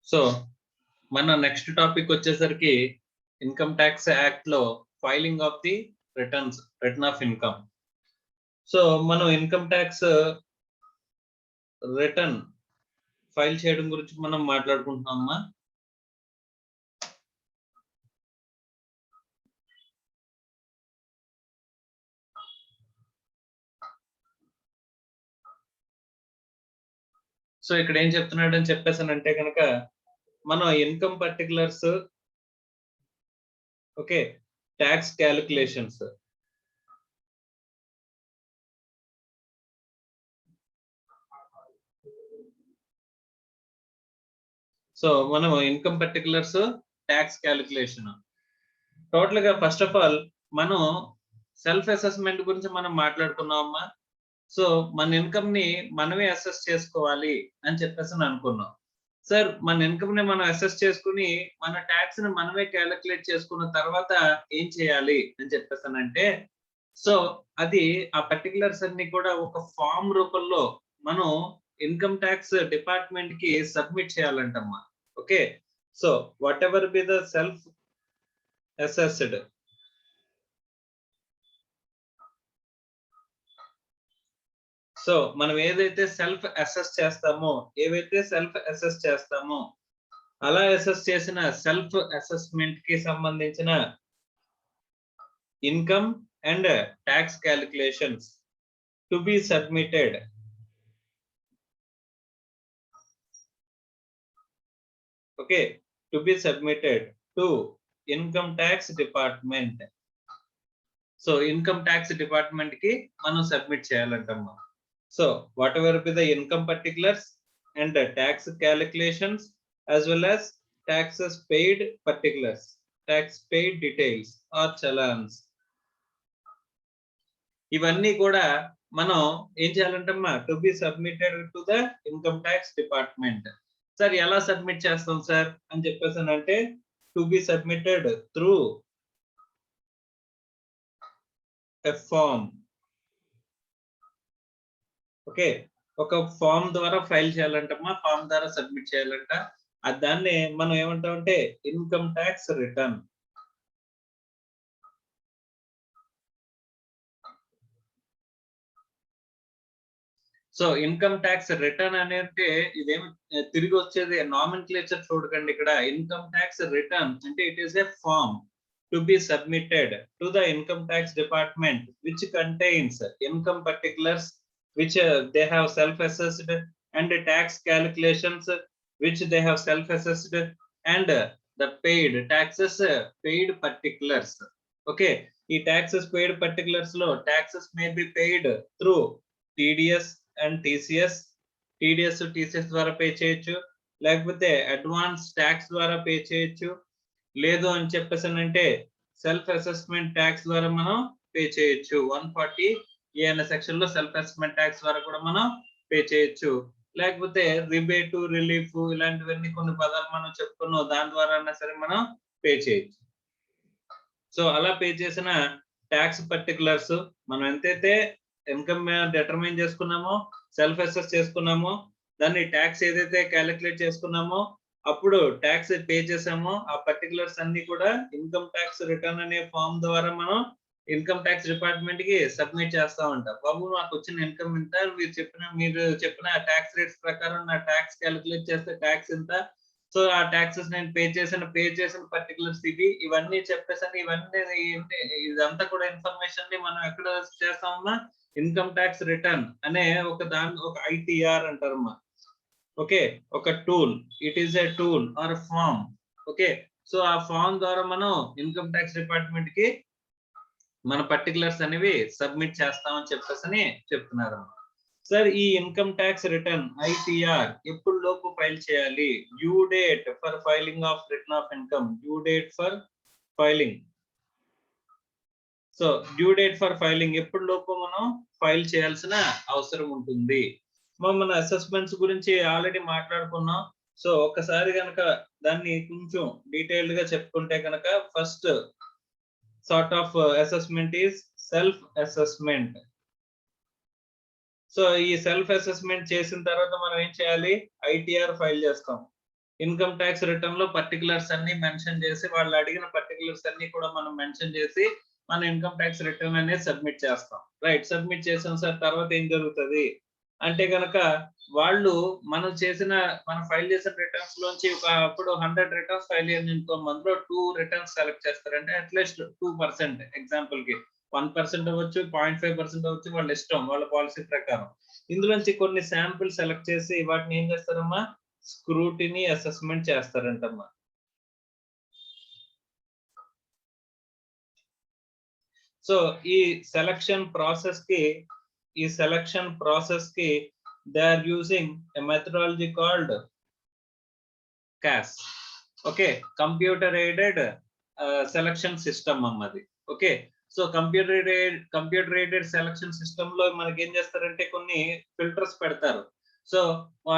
So మన next topic వచ్చేసరికి income tax act లో filing of the return of income. So మనం income tax return file చేయడం గురించి మనం మాట్లాడుకుంటున్నామా. సో ఇక్కడ ఏం చెప్తున్నాడు అని చెప్పేసానంటే కనుక మనం income particulars, okay, tax calculations, so మనం income particulars, tax calculation, total గా ఫస్ట్ ఆఫ్ ఆల్ మనం సెల్ఫ్ అసెస్మెంట్ గురించి మనం మాట్లాడుకున్నామమ్మా. సో మన ఇన్కమ్ ని మనమే అసెస్ చేసుకోవాలి అని చెప్పేసి అనుకున్నాం. సార్ మన ఇన్కమ్ ని మనం అసెస్ చేసుకుని మన ట్యాక్స్ ని మనమే క్యాలిక్యులేట్ చేసుకున్న తర్వాత ఏం చేయాలి అని చెప్పేసానంటే, సో అది ఆ పర్టికులర్స్ అన్ని కూడా ఒక ఫామ్ రూపంలో మనం ఇన్కమ్ ట్యాక్స్ డిపార్ట్మెంట్ కి సబ్మిట్ చేయాలంటమ్మా. Okay, so whatever be the self assessed, so మనం ఏదైతే సెల్ఫ్ అసెస్ చేస్తామో, అలా అసెస్ చేసిన సెల్ఫ్ అసెస్మెంట్ కి సంబంధించిన income and tax calculations to be submitted to income tax department. So income tax department కి మనం submit చేయాలంటమ్మా. So whatever be the income particulars and the tax calculations as well as taxes paid particulars, tax paid details or challans, ఇవన్నీ కూడా మనం ఏం చేయాలంటమ్మా, to be submitted to the income tax department. Sir ఎలా submit చేస్తాం sir అని చెప్పేసానంటే, to be submitted through a form. Okay, ఒక ఫామ్ ద్వారా ఫైల్ చేయాలంటమ్మా, ఫామ్ ద్వారా సబ్మిట్ చేయాలంట. దాన్ని మనం ఏమంటామంటే income tax return. So income tax return అనేది ఇదేమి తిరిగి వచ్చేది నామిన్క్లేచర్ చూడకండి. ఇక్కడ ఇన్కమ్ ట్యాక్స్ రిటర్న్ అంటే it is a form to be submitted to the income tax department which contains income particulars which they have self-assessed and tax calculations which they have self-assessed and the paid taxes paid particulars. Okay, ఈ taxes paid particulars లో taxes may be paid through TDS and TCS. TDS TCS ద్వారా pay చేయొచ్చు, లేకపోతే advance tax ద్వారా pay చేయొచ్చు, లేదు అని చెప్పేసానంటే సెల్ఫ్ అసెస్మెంట్ ట్యాక్స్ ద్వారా మనం పే చేయొచ్చు. 140 ఏ అనే సెక్షన్ లో సెల్ఫ్ అసెస్మెంట్ ట్యాక్స్ ద్వారా కూడా మనం పే చేయొచ్చు, లేకపోతే రిబేటు, రిలీఫ్ ఇలాంటివన్నీ కొన్ని పదాలు మనం చెప్పుకున్నాం, దాని ద్వారా అయినా సరే మనం పే చేయొచ్చు. సో అలా పే చేసిన ట్యాక్స్ పర్టికులర్స్ మనం ఎంతైతే ఇన్కమ్ డిటర్మైన్ చేసుకున్నామో, సెల్ఫ్ అసెస్ చేసుకున్నామో, దాన్ని ట్యాక్స్ ఏదైతే క్యాలిక్యులేట్ చేసుకున్నామో, అప్పుడు ట్యాక్స్ పే చేసామో ఆ పర్టికులర్స్ అన్ని కూడా ఇన్కమ్ ట్యాక్స్ రిటర్న్ అనే ఫామ్ ద్వారా మనం ఇన్కమ్ ట్యాక్స్ డిపార్ట్మెంట్ కి సబ్మిట్ చేస్తా ఉంటాం. బాబు నాకు వచ్చిన ఇన్కమ్ ఇంత, మీరు చెప్పిన ట్యాక్స్ రేట్స్ ప్రకారం నా ట్యాక్స్ క్యాలిక్యులేట్ చేస్తే ట్యాక్స్ ఇంత, సో ఆ ట్యాక్సెస్ నేను పే చేసిన పర్టికులర్స్ ఇవన్నీ చెప్పేసాను. ఇదంతా కూడా ఇన్ఫర్మేషన్ ని మనం ఎక్కడ చేస్తామమ్మా, ఇన్కమ్ ట్యాక్స్ రిటర్న్ అనే ఒక ఐటీఆర్ అంటారమ్మా. ఓకే, ఒక tool, it is a tool or form. Okay, so ఆ ఫామ్ ద్వారా మనం ఇన్కమ్ ట్యాక్స్ డిపార్ట్మెంట్ కి మన పర్టికులర్స్ అనేవి సబ్మిట్ చేస్తామని చెప్పేసి చెప్తున్నారు. సార్ ఈ ఇన్కమ్ ట్యాక్స్ రిటర్న్ ఐటీఆర్ ఎప్పుడు లోపు ఫైల్ చేయాలి? Due date for filing of return of income, due date for filing. So due date for filing ఎప్పుడు లోపు మనం ఫైల్ చేయాల్సిన అవసరం ఉంటుంది. మన అసెస్మెంట్స్ గురించి ఆల్రెడీ మాట్లాడుకున్నాం. సో ఒకసారి కనుక దాన్ని కొంచెం డీటెయిల్డ్ గా చెప్పుకుంటే కనుక, first sort of assessment is self assessment. So ఈ సెల్ఫ్ అసెస్మెంట్ చేసిన తర్వాత మనం ఏం చేయాలి, ఐటీఆర్ ఫైల్ చేస్తాం. ఇన్కమ్ ట్యాక్స్ రిటర్న్ లో పర్టికులర్స్ అన్ని మెన్షన్ చేసి, వాళ్ళు అడిగిన పర్టికులర్స్ అన్ని కూడా మనం మెన్షన్ చేసి మన ఇన్కమ్ ట్యాక్స్ రిటర్న్ అనేది సబ్మిట్ చేస్తాం. రైట్, సబ్మిట్ చేసిన సార్ తర్వాత ఏం జరుగుతుంది అంటే కనుక వాళ్ళు మనం ఫైల్ చేసిన రిటర్న్స్ లోంచి అప్పుడు 100 రిటర్న్స్ ఫైల్ చేసిన అందులో 2 రిటర్న్స్ సెలెక్ట్ చేస్తారు. అంటే అట్లీస్ట్ 2%, ఎగ్జాంపుల్ కి 1% అవ్వచ్చు, 0.5% అవ్వచ్చు, వాళ్ళ ఇష్టం, వాళ్ళ పాలసీ ప్రకారం. ఇందులోంచి కొన్ని శాంపుల్ సెలెక్ట్ చేసి వాటిని ఏం చేస్తారమ్మా, స్క్రూటినీ అసెస్మెంట్ చేస్తారంటమ్మా. సో ఈ సెలక్షన్ ప్రాసెస్ కి they are using a methodology called CAS. Okay, computer aided selection system అమ్మది. Okay, so computer aided selection system లో మనకి ఏం చేస్తారంటే కొన్ని ఫిల్టర్స్ పెడతారు. సో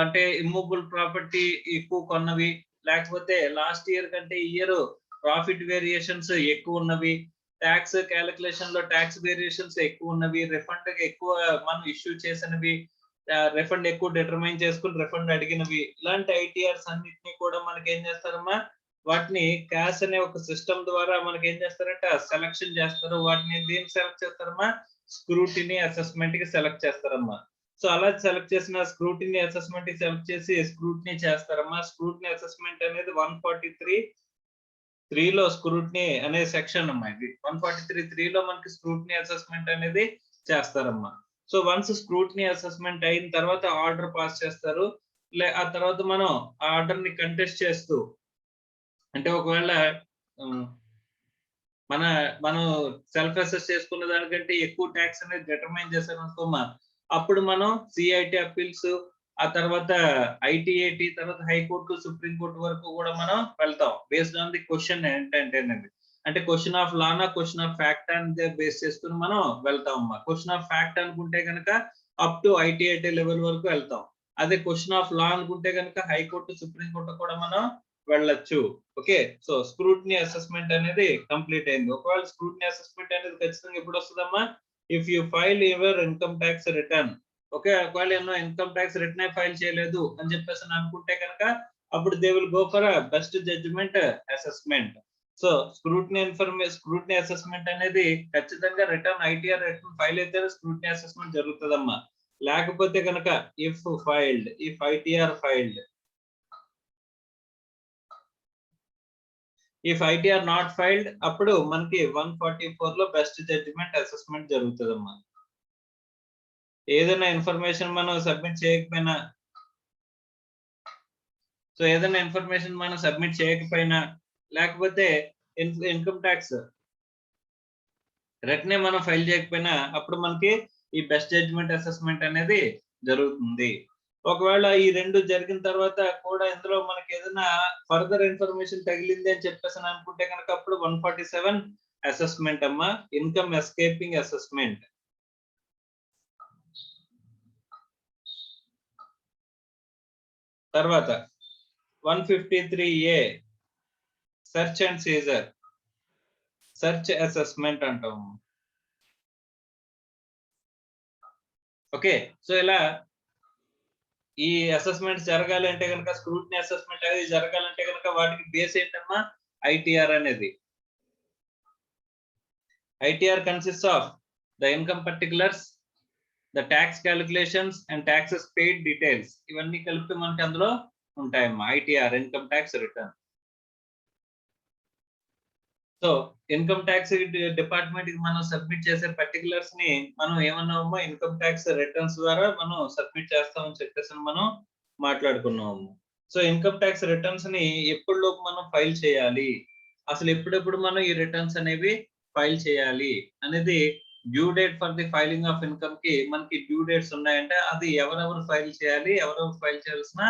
అంటే ఇమ్మూవబుల్ ప్రాపర్టీ ఎక్కువ కొన్నవి, లేకపోతే లాస్ట్ ఇయర్ కంటే ఈ ఇయర్ ప్రాఫిట్ వేరియేషన్స్ ఎక్కువ ఉన్నవి, ట్యాక్స్ క్యాలిక్యులేషన్ లో ట్యాక్స్ వేరియేషన్స్ ఎక్కువ ఉన్నవి, రిఫండ్ ఎక్కువ మనం ఇష్యూ చేసినవి, రిఫండ్ ఎక్కువ డిటర్మైన్ చేసుకుని రిఫండ్ అడిగినవి, ఇలాంటి ఐటీఆర్స్ అన్నిటిని కూడా మనకి ఏం చేస్తారమ్మా, వాటిని క్యాష్ అనే ఒక సిస్టమ్ ద్వారా మనకి ఏం చేస్తారంటే సెలక్షన్ చేస్తారు. వాటిని దేనికి సెలెక్ట్ చేస్తారమ్మా, స్క్రూటినీ అసెస్మెంట్ కి సెలెక్ట్ చేస్తారమ్మా. సో అలా సెలెక్ట్ చేసిన స్క్రూటినీ అసెస్మెంట్ కి సెలెక్ట్ చేసి స్క్రూటినీ చేస్తారమ్మా. స్క్రూటినీ అసెస్మెంట్ అనేది 143(3) లో స్క్రూటినీ అనే సెక్షన్ అమ్మా. ఇది 143(3) లో మనకి స్క్రూటినీ అసెస్మెంట్ అనేది చేస్తారమ్మా. సో వన్స్ స్క్రూటినీ అసెస్మెంట్ అయిన తర్వాత ఆర్డర్ పాస్ చేస్తారు. ఆ తర్వాత మనం ఆ ఆర్డర్ ని కంటెస్ట్ చేస్తూ, అంటే ఒకవేళ మనం సెల్ఫ్ అసెస్ చేసుకున్న దానికంటే ఎక్కువ ట్యాక్స్ అనేది డిటర్మైన్ చేశారు అనుకోమా, అప్పుడు మనం సిఐటి అప్పీల్స్, ఆ తర్వాత ఐటీఏటి, తర్వాత హైకోర్టు, సుప్రీం కోర్టు వరకు కూడా మనం వెళ్తాం. బేస్డ్ ఆన్ ది క్వశ్చన్ ఏంటంటే అంటే క్వశ్చన్ ఆఫ్ లానా, క్వశ్చన్ ఆఫ్ ఫ్యాక్ట్ అని బేస్ చేసుకుని మనం వెళ్తాం అమ్మా. క్వశ్చన్ ఆఫ్ ఫ్యాక్ట్ అనుకుంటే కనుక అప్ టు ఐటీఐటి లెవెల్ వరకు వెళ్తాం. అదే క్వశ్చన్ ఆఫ్ లా అనుకుంటే కనుక హైకోర్టు, సుప్రీం కోర్టు కూడా మనం వెళ్ళొచ్చు. ఓకే, సో స్క్రూటినీ అసెస్మెంట్ అనేది కంప్లీట్ అయింది. ఒకవేళ స్క్రూటినీ అసెస్మెంట్ అనేది ఖచ్చితంగా ఎప్పుడు వస్తుందమ్మా, if you file your income tax return. Okay, ఒకవేళ ఎన్నో ఇన్కమ్ ట్యాక్స్ రిటర్న్ ఫైల్ చేయలేదు అని చెప్పేసి అనుకుంటే కనుక అప్పుడు they will go for best judgment assessment. So scrutiny assessment అనేది ఖచ్చితంగా రిటర్న్ ఐటీఆర్ రిటర్న్ ఫైల్ అయితే స్క్రూటినీ అసెస్మెంట్ జరుగుతుందమ్మా. లేకపోతే కనుక if ITR filed, if ITR not filed, అప్పుడు మనకి 144 లో బెస్ట్ జడ్జిమెంట్ అసెస్మెంట్ జరుగుతుందమ్మా. ఏదైనా ఇన్ఫర్మేషన్ మనం సబ్మిట్ చేయకపోయినా, లేకపోతే ఇన్కమ్ ట్యాక్స్ రిటర్న్ మనం ఫైల్ చేయకపోయినా, అప్పుడు మనకి ఈ బెస్ట్ జడ్జిమెంట్ అసెస్మెంట్ అనేది జరుగుతుంది. ఒకవేళ ఈ రెండు జరిగిన తర్వాత కూడా ఇందులో మనకి ఏదైనా ఫర్దర్ ఇన్ఫర్మేషన్ తగిలింది అని చెప్పేసి అనుకుంటే కనుక అప్పుడు 147 అసెస్మెంట్ అమ్మా, ఇన్కమ్ ఎస్కేపింగ్ అసెస్మెంట్. తర్వాత 153A search and seizure, search assessment అంటాము. ఓకే, సో ఇలా ఈ అసెస్మెంట్ జరగాలి అంటే కనుక, స్క్రూటినీ అసెస్మెంట్ అనేది జరగాలంటే కనుక వాటికి బేస్ ఏంటమ్మా, ఐటీఆర్ అనేది. ITR consist of the income particulars, the tax calculations and taxes paid details. ఇవన్నీ కలిపి మనకి అందులో ఉంటాయమ్మా ITR, income tax return. So income tax department కి మనం సబ్మిట్ చేసే పర్టికులర్స్ ని మనం ఏమన్నామో ఇన్కమ్ ట్యాక్స్ రిటర్న్స్ ద్వారా మనం సబ్మిట్ చేస్తామని చెప్పేసి మనం మాట్లాడుకున్నాము. సో ఇన్కమ్ ట్యాక్స్ రిటర్న్స్ ని ఎప్పటిలోపు మనం ఫైల్ చేయాలి, అసలు ఎప్పుడెప్పుడు మనం ఈ రిటర్న్స్ అనేవి ఫైల్ చేయాలి అనేది, due date for the filing of income కి మనకి డ్యూ డేట్స్ ఉన్నాయంటే అది ఎవరెవరు ఫైల్ చేయాలి, ఎవరెవరు ఫైల్ చేయాల్సిన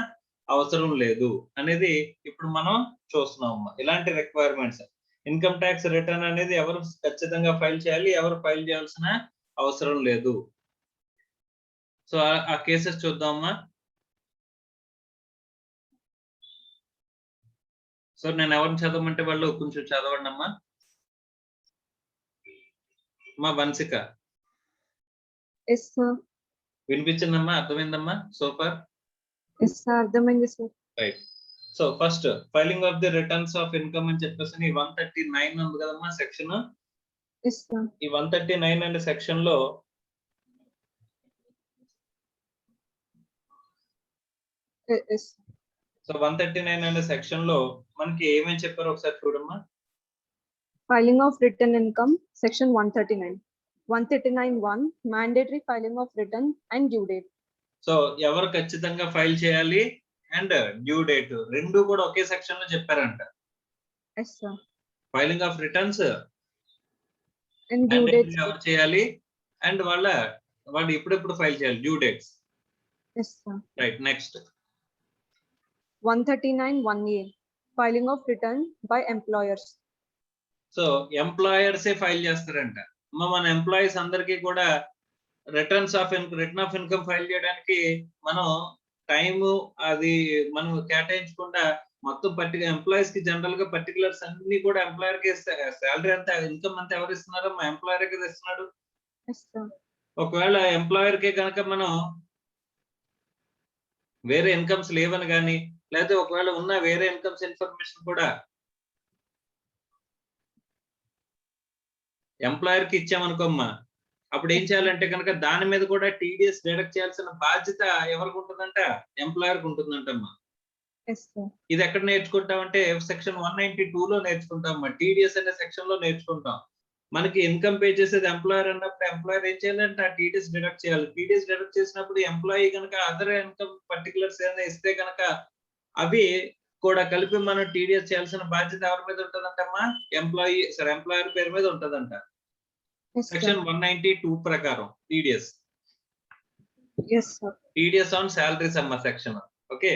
అవసరం లేదు అనేది ఇప్పుడు మనం చూస్తున్నాము. ఇలాంటి రిక్వైర్మెంట్స్, ఇన్కమ్ ట్యాక్స్ రిటర్న్ అనేది ఎవరు ఖచ్చితంగా ఫైల్ చేయాలి, ఎవరు ఫైల్ చేయాల్సిన అవసరం లేదు. సో ఆ కేసెస్ చూద్దామమ్మా. సో నేను ఎవరిని చదవమంటే వాళ్ళు కొంచెం చదవండి అమ్మా. మా వంశిక Yes, sir. వినిపించిందమ్మా? అర్థమైందమ్మా? సూపర్. Yes, sir. అర్థమైంది sir. Right. So first filing of the returns of income అని చెప్పేసి 139 ఉంది కదమ్మా సెక్షన్. Yes, sir. ఈ 139 అనే సెక్షన్ లో Yes. సో 139 అనే సెక్షన్ లో మనకి ఏమేమి చెప్పారో ఒకసారి చూడమ్మా. Filing of written income, section 139. 139(1) mandatory filing of return and due date. So ఎవరు ఖచ్చితంగా ఫైల్ చేయాలి అండ్ డ్యూ డేట్ రెండు కూడా ఒకే సెక్షన్ లో చెప్పారంట. Yes, sir. Filing of returns And due dates. ఎవరు చేయాలి అండ్ వాళ్ళు ఎప్పుడెప్పుడు ఫైల్ చేయాలి, due dates. Yes, sir. Right. Next 139(1)(a) filing of return by employers. సో ఎంప్లాయర్సే ఫైల్ చేస్తారంట. మన ఎంప్లాయీస్ అందరికీ కూడా రిటర్న్ ఆఫ్ ఇన్కమ్ ఫైల్ చేయడానికి మనం టైము అది మనం కేటాయించకుండా మొత్తం ఎంప్లాయీస్ కి జనరల్ గా పర్టికులర్స్ అన్ని కూడా ఎంప్లాయర్ కి శాలరీ అంతా ఇన్కమ్ అంతా ఎవరు ఇస్తున్నారో మా ఎంప్లాయర్ కి ఇస్తున్నాడు. Yes, sir. ఒకవేళ ఎంప్లాయర్ కి కనుక మనం వేరే ఇన్కమ్స్ లేవని కానీ లేదా ఒకవేళ ఉన్న వేరే ఇన్కమ్స్ ఇన్ఫర్మేషన్ కూడా ఎంప్లాయర్ కి ఇచ్చామనుకోమ్మా, అప్పుడు ఏం చేయాలంటే కనుక దాని మీద కూడా టీడీఎస్ డిడక్ట్ చేయాల్సిన బాధ్యత ఎవరికి ఉంటుందంట? ఎంప్లాయర్ కి ఉంటుందంటమ్మా. Yes, sir. ఇది ఎక్కడ నేర్చుకుంటామంటే సెక్షన్ 192 లో నేర్చుకుంటామమ్మా. టీడీఎస్ అనే సెక్షన్ లో నేర్చుకుంటాం. మనకి ఇన్కమ్ పే చేసేది ఎంప్లాయర్ అన్నప్పుడు ఎంప్లాయర్ ఏం చేయాలంటే ఆ టీడీఎస్ డిడక్ట్ చేయాలి. టీడీఎస్ డిడక్ట్ చేసినప్పుడు ఎంప్లాయీ కనుక అదర్ ఇన్కమ్ పర్టికులర్స్ ఏదైనా ఇస్తే కనుక అవి కూడా కలిపి మనం టీడీఎస్ చేయాల్సిన బాధ్యత ఎవరి మీద ఉంటదంటమ్మా? ఎంప్లాయర్ పేరు మీద ఉంటదంట. Yes, sir. సెక్షన్ 192 ప్రకారం TDS. Yes, sir. TDS on salaries అమ్మా సెక్షన్. ఓకే.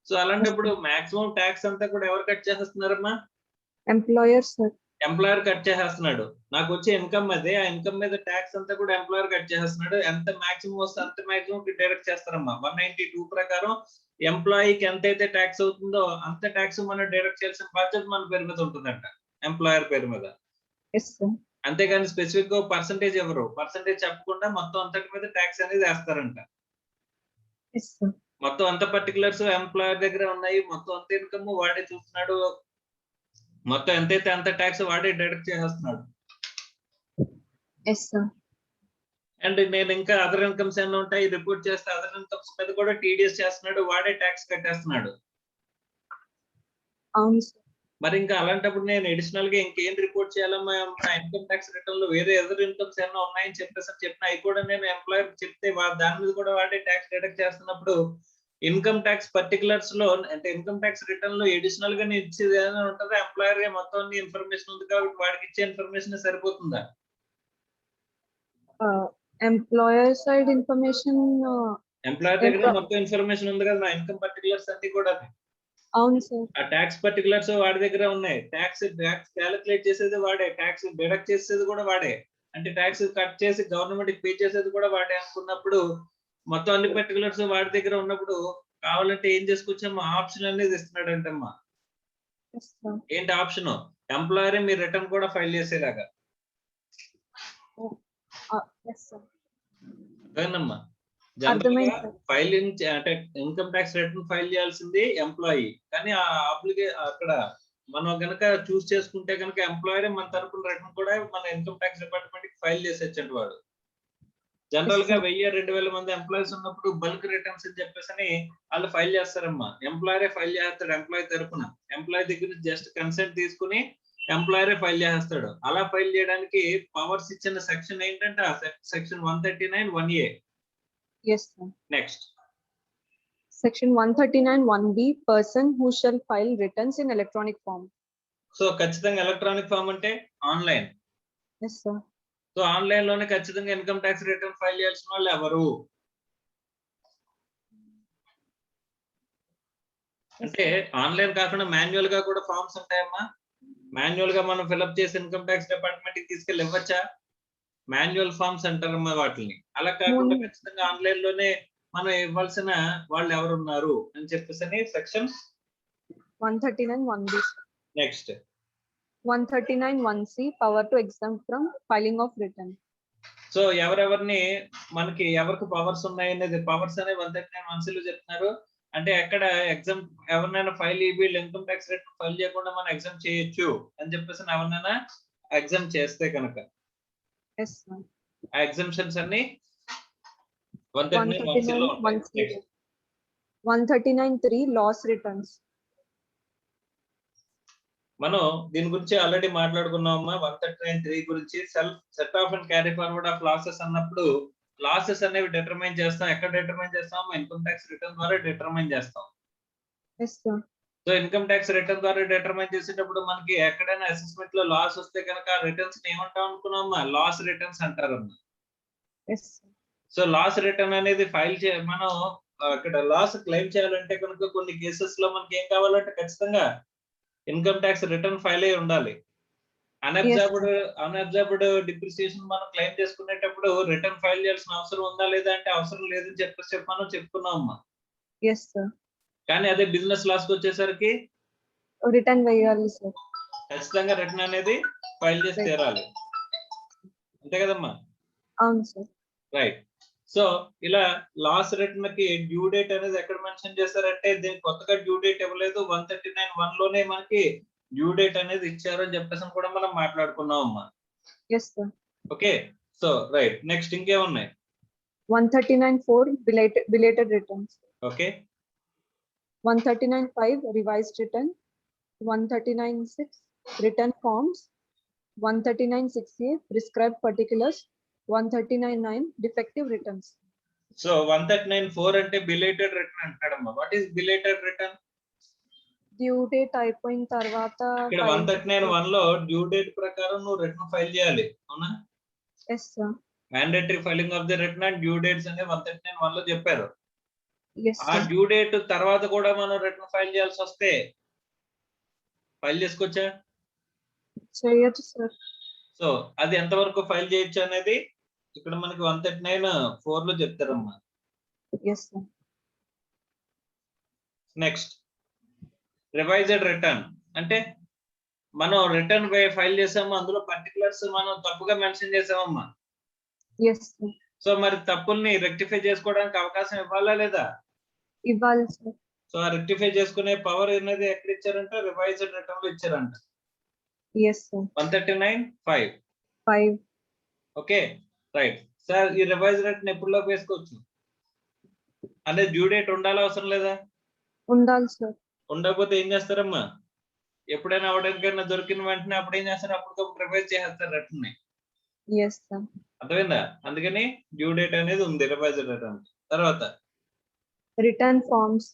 సో అలాంటప్పుడు మాక్సిమం ట్యాక్స్ అంతా కూడా ఎవరు కట్ చేస్తున్నారమ్మా? Employers, sir. ఎంప్లాయర్ కట్ చేసేస్తున్నాడు. నాకు వచ్చే ఇన్కమ్ అదే, ఆ ఇన్కమ్ మీద ట్యాక్స్ అంతా కూడా ఎంప్లాయర్ కట్ చేసేస్తున్నాడు. ఎంత మాక్సిమం వస్తే అంత మాక్సిమం డైరెక్ట్ చేస్తారమ్మా. 192 ప్రకారం ఎంప్లాయీకి ఎంతైతే ట్యాక్స్ అవుతుందో అంత ట్యాక్స్ మనం డైరెక్ట్ చేయాల్సిన బాధ్యత మన పేరు మీద ఉంటుందంట, ఎంప్లాయర్ పేరు మీద. Yes, sir. అంతేగాని స్పెసిఫిక్ గా పర్సంటేజ్ ఎవరు పర్సంటేజ్ చెప్పకుండా మొత్తం అంతటి మీద ట్యాక్స్ అనేది వేస్తారంట. Yes, sir. మొత్తం అంత పర్టికులర్స్ ఎంప్లాయర్ దగ్గర ఉన్నాయి, మొత్తం అంత ఇన్కమ్ వాడే చూస్తున్నాడు, మొత్తం ఎంతైతే అంత ట్యాక్స్ వాడే డైరెక్ట్ చేసేస్తున్నాడు. Yes, sir. అండ్ నేను ఇంకా అదర్ ఇన్కమ్స్ ఏమైనా ఉంటాయి రిపోర్ట్ చేస్తే అదర్ ఇన్కమ్స్ మీద కూడా టీడీఎస్ చేస్తున్నాడు, వాడే ట్యాక్స్ కట్టేస్తున్నాడు. అవును సార్. మరి ఇంకా అలాంటప్పుడు నేను అడిషనల్ గా ఇంకేం రిపోర్ట్ చేయాలమ్మా? ఇన్కమ్ ట్యాక్స్ రిటర్న్ లో వేరే అదర్ ఇన్కమ్స్ ఏమైనా ఉన్నాయని చెప్పిన అవి కూడా నేను ఎంప్లాయర్ చెప్తే దాని మీద కూడా వాడే ట్యాక్స్ డిడక్ట్ చేస్తున్నప్పుడు ఇన్కమ్ ట్యాక్స్ పర్టికులర్స్ లో అంటే ఇన్కమ్ ట్యాక్స్ రిటర్న్ లో అడిషనల్ గా నేను ఇచ్చేది ఏదైనా ఉంటుందా? ఎంప్లాయర్ మొత్తం ఇన్ఫర్మేషన్ ఉంది కాబట్టి వాడికి ఇచ్చే ఇన్ఫర్మేషన్ సరిపోతుందా? ఎంప్లాయర్ సైడ్ ఇన్ఫర్మేషన్ ఎంప్లాయర్ దగ్గర మొత్తం ఇన్ఫర్మేషన్ ఉంది కదా, నా ఇన్కమ్ పర్టికులర్స్ అన్ని కూడా. అవును సార్. ఆ ట్యాక్స్ పర్టికులర్స్ వాడి దగ్గర ఉన్నాయి. ట్యాక్స్ క్యాలిక్యులేట్ చేసేది వాడే, ట్యాక్స్ డిడక్ట్ చేసేది కూడా వాడే, అంటే ట్యాక్స్ కట్ చేసి గవర్నమెంట్ కి పే చేసేది కూడా వాడే అనుకున్నప్పుడు మొత్తం అన్ని పర్టికులర్స్ వాడి దగ్గర ఉన్నప్పుడు కావాలంటే ఏం చేసుకొచ్చామో ఆప్షన్ అనేది ఇస్తున్నాడు అంటమ్మా. ఏంటి ఆప్షన్? ఎంప్లాయర్ మీ రిటర్న్ కూడా ఫైల్ చేసేలాగా. అదేనమ్మా, ఫైలింగ్ అంటే ఇన్కమ్ ట్యాక్స్ రిటర్న్ ఫైల్ చేయాల్సింది ఎంప్లాయీ, కానీ ఆ అక్కడ మనం గనక చూస్ చేసుకుంటే కనుక ఎంప్లాయర్ మన తరపున రిటర్న్ కూడా మన ఇన్కమ్ ట్యాక్స్ డిపార్ట్మెంట్ కి ఫైల్ చేసేచ్చండి వాడు. జనరల్ గా 1000-2000 మంది ఎంప్లాయీస్ ఉన్నప్పుడు బల్క్ రిటర్న్స్ అని చెప్పేసి వాళ్ళు ఫైల్ చేస్తారమ్మా. ఎంప్లాయరే ఫైల్ చేస్తాడు ఎంప్లాయీ తరపున. ఎంప్లాయీ దగ్గర జస్ట్ కన్సెంట్ తీసుకుని ఎంప్లాయరే ఫైల్ చేస్తాడు. అలా ఫైల్ చేయడానికి పవర్స్ ఇచ్చిన సెక్షన్ ఏంటంటే section 139(1)(a). Yes, sir. Next. Section 139(1)(b) person who shall file returns in electronic form. So ఖచ్చితంగా ఎలక్ట్రానిక్ ఫామ్ అంటే online. Yes, sir. So online లోనే ఖచ్చితంగా ఇన్కమ్ ట్యాక్స్ రిటర్న్ ఫైల్ చేయాల్సిన వాళ్ళు ఎవరు అంటే ఆన్లైన్ కాకుండా మాన్యువల్ గా కూడా ఫామ్స్ ఉంటాయమ్మా. మాన్యువల్ గా మనం ఫిల్అప్ చేసి ఇన్కమ్ ట్యాక్స్ డిపార్ట్మెంట్ కి తీసుకెళ్ళి ఇవ్వచ్చా? మాన్యువల్ ఫామ్స్ అంటారమ్మా వాటిని. అలా కాకుండా ఖచ్చితంగా ఆన్లైన్ లోనే మనం ఇవ్వాల్సిన వాళ్ళు ఎవరు ఉన్నారు అని చెప్పేసి section 139(1)(b). Next 139(1)(c) power to exempt from filing of return. So ఎవరెవరిని మనకి ఎవరికి పవర్స్ ఉన్నాయి అనేది పవర్స్ అనేవి 139(1)C లో చెప్తున్నారు. అంటే ఎక్కడ ఎగ్జామ్ ఎవరినైనా ఫైల్ వీళ్ళు ఇన్కమ్ ట్యాక్స్ రిటర్న్ ఫైల్ చేయకుండా మనం ఎగ్జామ్ చేయొచ్చు అని చెప్పేసి ఎవరినైనా ఎగ్జామ్ చేస్తే కనుక Yes, sir. ఆ ఎగ్జామ్షన్స్ అన్ని 139(1)C లో ఉంటాయి. 139(1)C. 139(3) loss returns. మనం దీని గురించి ఆల్రెడీ మాట్లాడుకున్నామమ్మా. 139(3) గురించి set off and carry forward of losses అన్నప్పుడు లాసెస్ అనేవి డిటర్మైన్ చేస్తాం. ఎక్కడ డిటర్మైన్ చేస్తాం? ఇన్కమ్ ట్యాక్స్ రిటర్న్ ద్వారా డిటర్మైన్ చేస్తాం. Yes, sir. So income tax return ద్వారా డిటర్మైన్ చేసేటప్పుడు మనకి ఎక్కడైనా అసెస్మెంట్ లో లాస్ వస్తే కనుక రిటర్న్స్ ఏమంటాం అనుకున్నామా? లాస్ రిటర్న్స్ అంటారమ్మా. Yes, sir. So loss return అనేది ఫైల్ మనం ఇక్కడ లాస్ క్లెయిమ్ చేయాలంటే కనుక కొన్ని కేసెస్ లో మనకి ఏం కావాలంటే ఖచ్చితంగా ఇన్కమ్ ట్యాక్స్ రిటర్న్ ఫైల్ అయి ఉండాలి. అన్అబ్జర్వ్డ్ డిప్రిసియేషన్ మనం క్లెయిమ్ చేసుకునేటప్పుడు రిటర్న్ ఫైల్ చేయాల్సిన అవసరం ఉందా లేదా అంటే అవసరం లేదని చెప్పేసి మనం చెప్పుకున్నాం అమ్మా. Yes, sir. కానీ అదే బిజినెస్ లాస్ కి వచ్చేసరికి Return వేయాలి, sir. ఖచ్చితంగా రిటర్న్ అనేది ఫైల్ చేసి తీరాలి. అంతే కదమ్మా? అవును, sir. రైట్. సో ఇలా లాస్ రిటర్న్ కి డ్యూ డేట్ అనేది ఎక్కడ మెన్షన్ చేశారంటే దీనికి కొత్తగా డ్యూ డేట్ ఇవ్వలేదు. 139(1) లోనే మనకి డ్యూ డేట్ అనేది ఇచ్చారు అని చెప్పేసి కూడా మనం మాట్లాడుకున్నాం అమ్మా. Yes, sir. Okay. So right. Next ఇంకేమున్నాయి? 139(4) belated returns. Okay. 139(5) revised return. 139(6) return forms. 139(6)(a) prescribed particulars. 139(9) defective returns. So 139(4) అంటే బిలేటెడ్ రిటర్న్ అంటాడమ్మా. What is belated return? Due date అయిపోయిన తర్వాత ఇక్కడ 139(1) లో డ్యూ డేట్ ప్రకారం నువ్వు రిటర్న్ ఫైల్ చేయాలి. అవునా? Yes, sir. Mandatory filing of the return and due dates అనేది 139(1) లో చెప్పారు. Yes, ఆ sir. డ్యూ డేట్ తర్వాత కూడా మనం రిటర్న్ ఫైల్ చేయాల్సి వస్తే ఫైల్ చేసుకోవచ్చా? చేయొచ్చు, sir. సో అది ఎంతవరకు ఫైల్ చేయొచ్చు అనేది ఇక్కడ మనకి 139(4) లో చెప్తారమ్మా. Yes, sir. Next revised return అంటే మనం రిటర్న్ ఫైల్ చేసాము, అందులో పర్టికులర్స్ మనం తప్పుగా మెన్షన్ చేసామమ్మా. Yes, sir. సో మరి తప్పుల్ని రెక్టిఫై చేసుకోవడానికి అవకాశం ఇవ్వాలా లేదా? ఇవ్వాలి, sir. సో ఆ రెక్టిఫై చేసుకునే పవర్ అనేది ఎక్కడ ఇచ్చారంటే రివైజ్డ్ రిటర్న్ లో ఇచ్చారంట. Yes, sir. 139(5). 5. Okay. Right. Sir ఈ రివైజ్ రిటర్న్ ఎప్పుడులోకి వేసుకోవచ్చు అంటే డ్యూ డేట్ ఉండాలా అవసరం లేదా? ఉండాలి, sir. ఉండకపోతే ఏం చేస్తారమ్మా? ఎప్పుడైనా అవడానికైనా దొరికిన వెంటనే అప్పుడు ఏం చేస్తారు? అప్పుడు రివైజ్ చేస్తారు రిటర్న్ ని. Yes, sir. అర్థమైందా? అందుకని డ్యూ డేట్ అనేది ఉంది రివైజ్ రిటర్న్. తర్వాత రిటర్న్ ఫార్మ్స్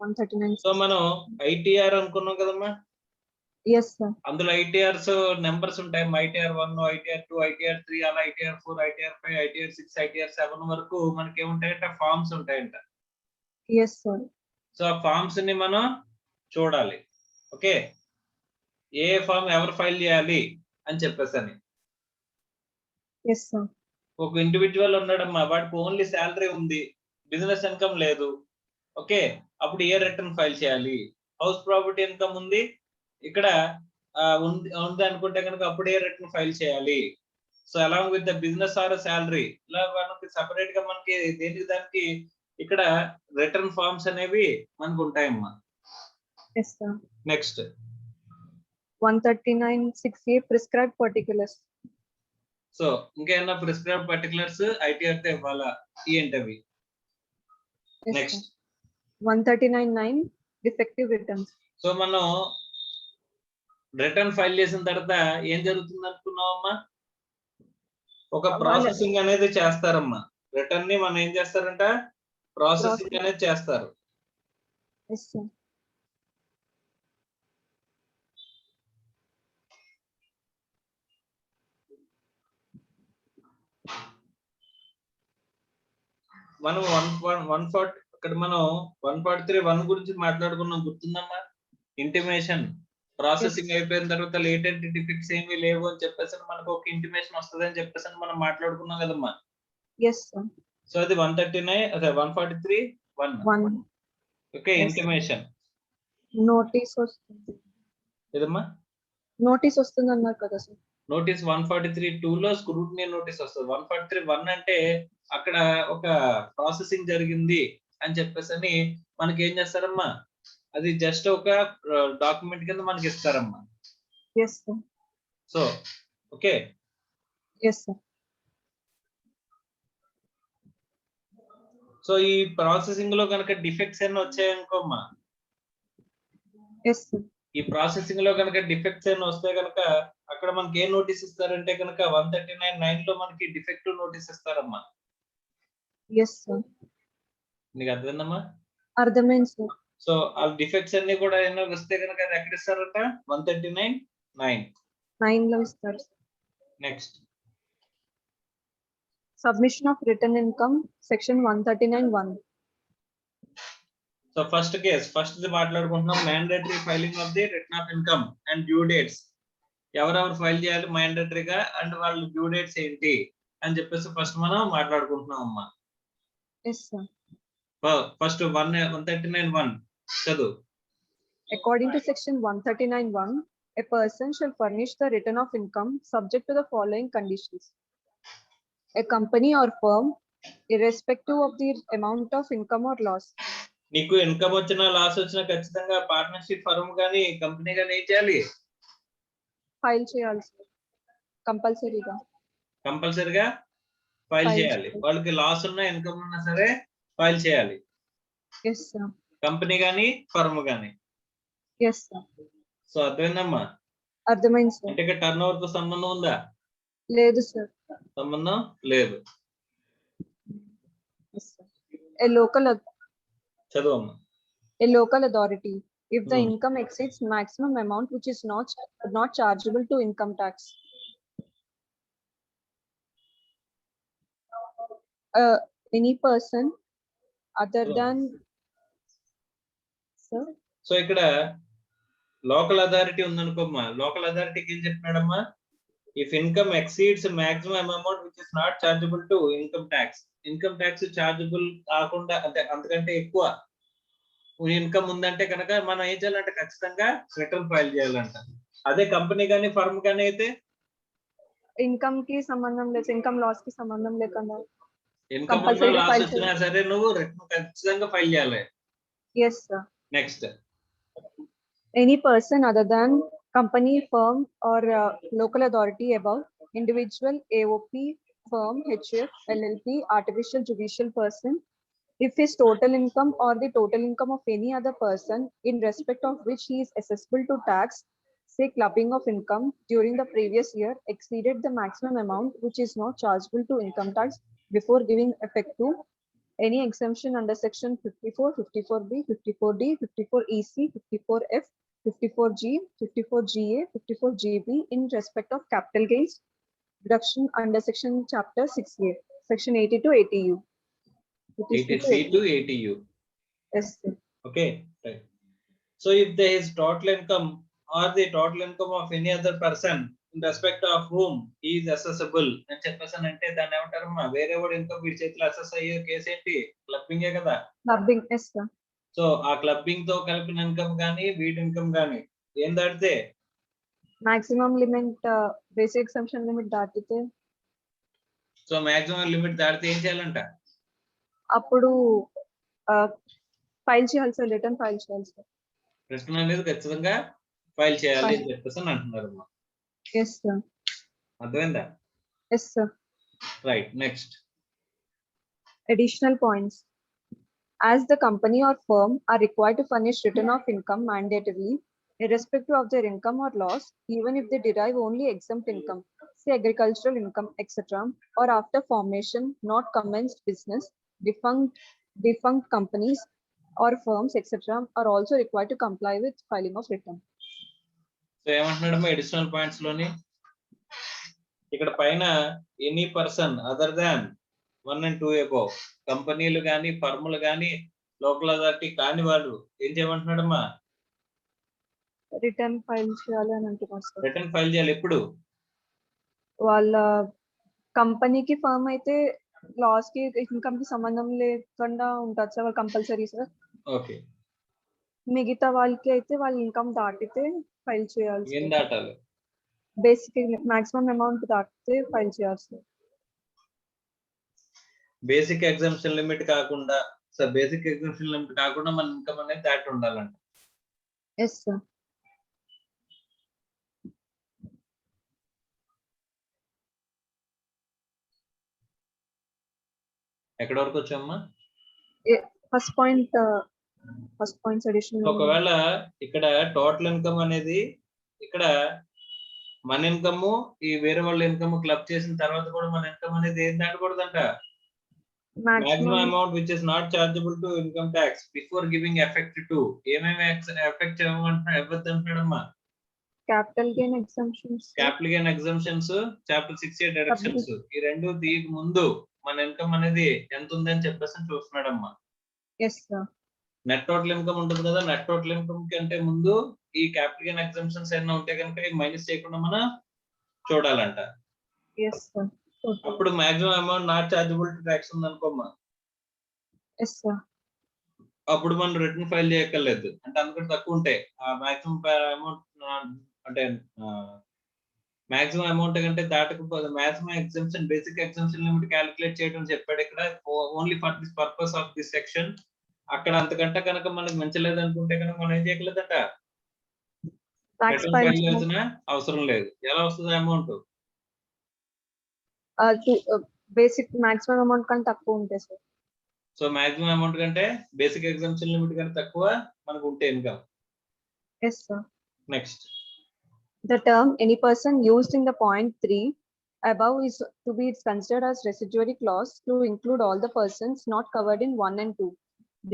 139. సో మనం ఐటీఆర్ అనుకున్నాం కదమ్మా. Yes, sir. అందులో ఐటీఆర్స్ నెంబర్స్ ఉంటాయి. ITR 1, ITR 2, ITR 3 అలా ITR 4, ITR 5, ITR 6, ITR 7 వరకు మనకి ఏముంటాయంటే ఫార్మ్స్ ఉంటాయంట. Yes, sir. సో ఆ ఫార్మ్స్ ని మనం చూడాలి. ఓకే. ఏ ఫార్మ్ ఎవరు ఫైల్ చేయాలి అని చెప్పేసని. Yes, sir. ఒక ఇండివిజువల్ ఉన్నాడమ్మా, వాడికి ఓన్లీ శాలరీ ఉంది, బిజినెస్ ఇన్కమ్ లేదు. ఓకే. అప్పుడు ఏ రిటర్న్ ఫైల్ చేయాలి? హౌస్ ప్రాపర్టీ ఇన్కమ్ ఉంది, ఇక్కడ ఉంది అనుకుంటే కనుక అప్పుడు ఏ రిటర్న్ ఫైల్ చేయాలి? So along with the business are salary ఇలా మనకి సెపరేట్ గా మనకి దేనికి దానికి ఇక్కడ రిటర్న్ ఫార్మ్స్ అనేవి మనకు ఉంటాయమ్మా. Yes, sir. Next 139(6)(a) prescribed particulars. So ఇంకేమన్నా ప్రిస్క్రైబ్ పర్టికులర్స్ ఐటీఆర్ తో ఇవ్వాలా? ఏంటవి? Yes, next sir. 139(9) defective returns. So మనం రిటర్న్ ఫైల్ చేసిన తర్వాత ఏం జరుగుతుంది అనుకున్నామమ్మా? ఒక ప్రాసెసింగ్ అనేది చేస్తారమ్మా. రిటర్న్ ని మనం ఏం చేస్తారంట? ప్రాసెసింగ్ అనేది చేస్తారు. Yes, sir. మనం 140 ఇక్కడ మనం 143(1) గురించి మాట్లాడుకున్నాం, గుర్తుందమ్మా? ఇంటిమేషన్ ప్రాసెసింగ్ అయిపోయిన తర్వాత లేటెంట్ డిఫెక్ట్స్ ఏమీ లేవు అని చెప్పేసి మనకు ఒక ఇంటిమేషన్ వస్తుంది అని చెప్పేసి మనం మాట్లాడుకున్నాం కదమ్మా. Yes, sir. సో అది 139 అదే 143(1). ఓకే. ఇంటిమేషన్ నోటీస్ వస్తుంది. ఏదమ్మా? నోటీస్ వస్తుంది అన్నారు కదా, సార్. నోటీస్ 143(2) లో స్క్రూటినీ నోటీస్ వస్తుంది. 143(1) అంటే అక్కడ ఒక ప్రాసెసింగ్ జరిగింది అని చెప్పేసి మనకి ఏం చేస్తారమ్మా, అది జస్ట్ ఒక డాక్యుమెంట్ కింద మనకి ఇస్తారమ్మా. Yes, sir. So okay, Yes, sir. So ఈ ప్రాసెసింగ్ లో కనుక డిఫెక్ట్స్ ఏమైనా వచ్చాయనుకోమ్మా, Yes, sir. ఈ ప్రాసెసింగ్ లో కనుక డిఫెక్ట్స్ ఏమైనా వస్తే కనుక అక్కడ మనకి ఏ నోటీస్ ఇస్తారంటే కనుక 139(9) లో మనకి డిఫెక్టివ్ నోటీస్ ఇస్తారమ్మా. Yes, sir. నీకు అర్థమైందమ్మా? అర్థమైంది సార్. సో ఆ డిఫెక్ట్స్ అన్ని కూడా ఏమైనా వస్తే కనుక అది ఎక్కడ ఇస్తారంట? 139(9). 9 లో ఇస్తారు. Next submission of return income section 139(1). So first case, first మాట్లాడుకుంటున్నాం mandatory filing of the return of income and due dates. ఎవరెవరు ఫైల్ చేయాలి మ్యాండేటరీగా అండ్ వాళ్ళ డ్యూ డేట్స్ ఏంటి అని చెప్పేసి ఫస్ట్ మనం మాట్లాడుకుంటున్నాం అమ్మా. Yes, sir. ఫస్ట్ 139(1) చదువు. According to section 139(1), a person shall furnish the return of income subject to the following conditions. A company or firm, irrespective of the amount of income or loss, నీకు income వచ్చినా loss వచ్చినా ఖచ్చితంగా partnership firm కానీ company కానీ ఏం చేయాలి? File చేయాలి sir, కంపల్సరీగా. కంపల్సరీగా ఫైల్ File చేయాలి. చేయాలి. వాళ్ళకి లాస్ ఉన్నా ఇన్కమ్ ఉన్నా సరే ఫైల్ చేయాలి. Yes, sir. కంపెనీ కానీ ఫర్మ్ కానీ. Yes, sir. సో అర్థమైందమ్మా? అర్థమైంది సార్. అంటే టర్న్ ఓవర్ తో సంబంధం ఉందా? లేదు సార్. సంబంధం లేదు. Yes, sir. చదువమ్మా. A local authority, if the Hmm. income exceeds maximum amount which is not chargeable to income tax. Any person other Hello. than, sir, so ఇక్కడ లోకల్ అథారిటీ ఉందనుకోమ్మా, local అథారిటీకి ఏం చెప్తున్నాడమ్మా? If income exceeds maximum amount which is not chargeable to income tax, income tax chargeable కాకుండా అంటే అంతకంటే ఎక్కువ income ఉందంటే కనుక మనం ఏం చేయాలంటే ఖచ్చితంగా రిటర్న్ ఫైల్ చేయాలంట. అదే కంపెనీ కానీ ఫర్మ్ కానీ అయితే ఇన్కమ్ కి సంబంధం లేదు, ఇన్కమ్ లాస్ కి సంబంధం లేకుండా ఇన్కమ్ Compulsory లాస్ file వచ్చినా సరే నువ్వు రిటర్న్ ఖచ్చితంగా ఫైల్ చేయాలి. yes, sir. Next Any person other than company, firm or local authority above, individual, AOP, firm, HF, LLP, artificial judicial person, if his total income or the total income of any other person in respect of which he is accessible to tax, say clubbing of income during the previous year exceeded the maximum amount which is not chargeable to income tax before giving effect to any exemption under section 54, 54B, 54D, 54EC, 54F, 54G, 54GA, 54GB in respect of capital gains deduction under section chapter 6A, section 80 to 80U. 80C to 80U. Yes, sir. Okay, right. So if there is total income or the total income of any other person in respect of whom he is accessible అని చెప్పేసానంటే దాన్ని ఏమంటారమ్మా? వేరే వాడు income వీడి చేతిలో assess అయ్యే case ఏంటి? క్లబ్బింగే కదా. Clubbing, yes, sir. సో ఆ క్లబ్బింగ్ తో కలిపిన ఇన్కమ్ కానీ వీటి ఇన్కమ్ కానీ ఏం దాటితే Maximum limit, basic exemption limit దాటితే సో మాక్సిమం లిమిట్ దాటితే ఏం చేయాలంట? అప్పుడు ఫైల్ చేయాలి సార్, రిటర్న్ ఫైల్ చేయాలి సార్. రిటర్న్ అనేది ఖచ్చితంగా ఫైల్ చేయాలి అని చెప్పేసి అంటున్నారమ్మా. Yes, sir. అర్థమైందా? Yes, sir. Right. Next Additional points. As the company or firm are required to furnish return of income mandatorily, irrespective of their income or loss, even if they derive only exempt income, say agricultural income, etc., or after formation, not commenced business, defunct companies or firms, etc., are also required to comply with filing of return. So ఏమంటున్నాడమ్మా additional points లోని? ఇక్కడ పైన any person other than 1 and 2 above కంపెనీలు కానీ ఫర్ములు కానీ local authority కాని వాళ్ళు ఏం చేయమంటున్నాడమ్మా? రిటర్న్ ఫైల్ చేయాలి అని అంటున్నారు సార్. రిటర్న్ ఫైల్ చేయాలి. ఎప్పుడు? వాళ్ళ కంపెనీకి ఫర్మ్ అయితే లాస్ కి ఇన్కమ్ కి సంబంధం లేకుండా ఉంటుంది సార్, వాళ్ళు కంపల్సరీ సార్. ఓకే. మిగతా వాళ్ళకి అయితే వాళ్ళ ఇన్కమ్ దాటితే ఫైల్ చేయాలి ఏం సార్. దాటాలి? బేసిక్ మాక్సిమం అమౌంట్ దాటితే ఫైల్ చేయాలి సార్. బేసిక్ ఎగ్జామ్షన్ లిమిట్ కాకుండా బేసిక్ ఎగ్జామ్షన్ లిమిట్ కాకుండా మన ఇన్కమ్ అనేది దాటి ఉండాలంట. Yes sir. ఎక్కడ వరకు వచ్చామ్మా? First points additional. ఒకవేళ ఇక్కడ టోటల్ ఇన్కమ్ అనేది ఇక్కడ మన ఇన్కమ్ ఈ వేరే వాళ్ళ ఇన్కమ్ క్లబ్ చేసిన తర్వాత కూడా మన ఇన్కమ్ అనేది ఏం దాటకూడదంట. Maximum amount which is not chargeable to income tax before giving effect to ఏమేమి ఎఫెక్ట్ ఇవ్వద్దు అంటున్నాడమ్మా? Capital gain exemptions. Capital gain exemptions, chapter 68 deductions, ఈ రెండు దీనికి ముందు మన ఇన్కమ్ అనేది ఎంత ఉందని చెప్పేసి చూస్తున్నాడమ్మా. Yes sir. Net total income ఉంటుంది కదా, నెట్ టోటల్ ఇన్కమ్ కంటే ముందు ఈ క్యాపిటల్ గెయిన్ ఎగ్జంప్షన్స్ ఏమైనా ఉంటే కనుక మైనస్ చేయకుండా మనం చూడాలంట. Yes sir. అప్పుడు maximum amount not chargeable to tax ఉంది అనుకోమ్మా. Yes sir. అప్పుడు మనం రిటర్న్ ఫైల్ చేయక్కర్లేదు, అంటే అందుకంటే తక్కువ ఉంటాయి ఆ మాక్సిమం అమౌంట్, అంటే మాక్సిమం అమౌంట్ కంటే దాటకపోతే maximum exemption basic exemption limit calculate చేయడం చెప్పాడు ఇక్కడ, only for this purpose of this section. అక్కడ అంతకంటే కనుక మనకు మంచిలేదు అనుకుంటే కనుక మనం ఏం చేయగలదంట, రిటర్న్ ఫైల్ చేయాల్సిన అవసరం లేదు. ఎలా వస్తుంది అమౌంట్? బేసిక్ మాక్సిమం అమౌంట్ కంటే తక్కువ ఉంటాయి సార్. సో మాక్సిమం అమౌంట్ కంటే బేసిక్ ఎగ్జామ్షన్ లిమిట్ కంటే తక్కువ మనకు ఉంటే income. Yes sir. Next, the term any person used in the point 3 above is to be considered as residuary clause to include all the persons not covered in 1 and 2.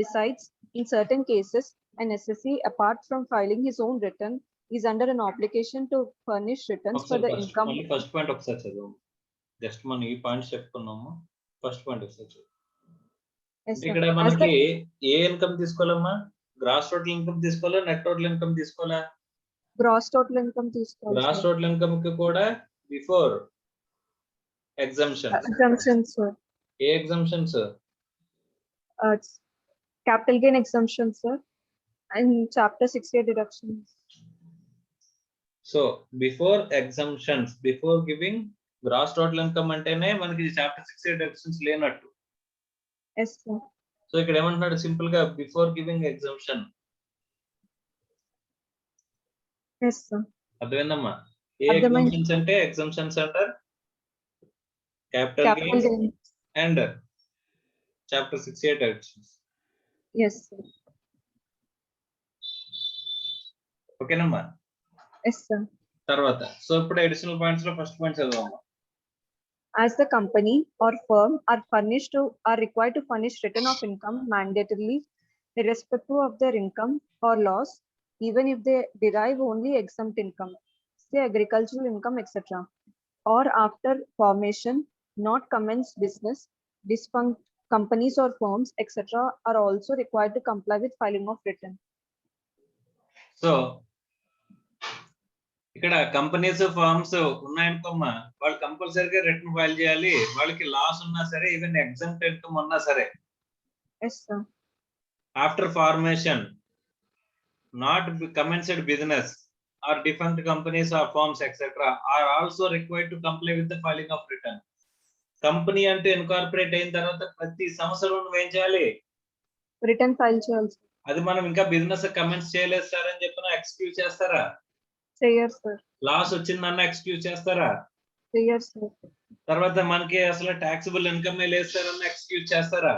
Besides, in certain cases, an SSC apart from filing his own return is under an obligation to furnish returns for the income. First point ఒకసారి చదువు. Just మనం ఈ points చెప్పుకున్నాము. First point ఒకసారి చదువు. ఇక్కడ మనకి ఏ income తీసుకోవాలమ్మా? Gross total income తీసుకోవాలా, నెట్ టోటల్ ఇన్కమ్ తీసుకోవాలా? గ్రాస్ టోటల్ ఇన్కమ్ తీసుకోవాలి. గ్రాస్ టోటల్ ఇన్కమ్ కి కూడా before exemptions. Sir. A exemptions? capital gain exemption sir, and chapter 68 deductions. So before exemptions, before giving gross total income అంటేనే మనకి chapter 68 deductions లేనట్టు. Yes sir. So ఇక్కడ ఏమంటున్నాడు, simple గా before giving exemption. Yes sir. అర్థమైందమ్మా? ఏ exemptions అంటే exemptions అంటారు capital gain and chapter 68 deductions. Yes sir. ఓకేనమ్మా? Yes sir. తర్వాత సో ఇప్పుడు అడిషనల్ పాయింట్స్ లో ఫస్ట్ పాయింట్ చదవమ్మా. As the company or firm are required to furnish return of income mandatorily irrespective of their income or loss, even if they derive only exempt income, say agricultural income, etc., or after formation, not commence business, defunct companies or firms, etc., are also required to comply with filing of return. So ఇక్కడ companies firms ఉన్నాయనుకోమ్మా, వాళ్ళు కంపల్సరీగా return file చేయాలి. వాళ్ళకి loss ఉన్నా సరే, even ఎగ్జంప్ట్ income ఉన్నా సరే. Yes sir. After formation, not commenced business or defunct companies or firms etc. are also required to comply with the filing of return. Company అంటే incorporate అయిన తర్వాత ప్రతి సంవత్సరం నువ్వు ఏం చేయాలి? రిటర్న్ ఫైల్ చేయాలి. అది మనం ఇంకా బిజినెస్ కమెంట్స్ చేయలేదు సార్ అని చెప్పిన ఎక్స్క్యూజ్ చేస్తారా? చేయరు సార్. లాస్ వచ్చిందన్న ఎక్స్క్యూజ్ చేస్తారా? చేయరు సార్. తర్వాత మనకి అసలు టాక్సిబుల్ ఇన్కమ్ లేదు సార్ అన్న ఎక్స్క్యూజ్ చేస్తారా?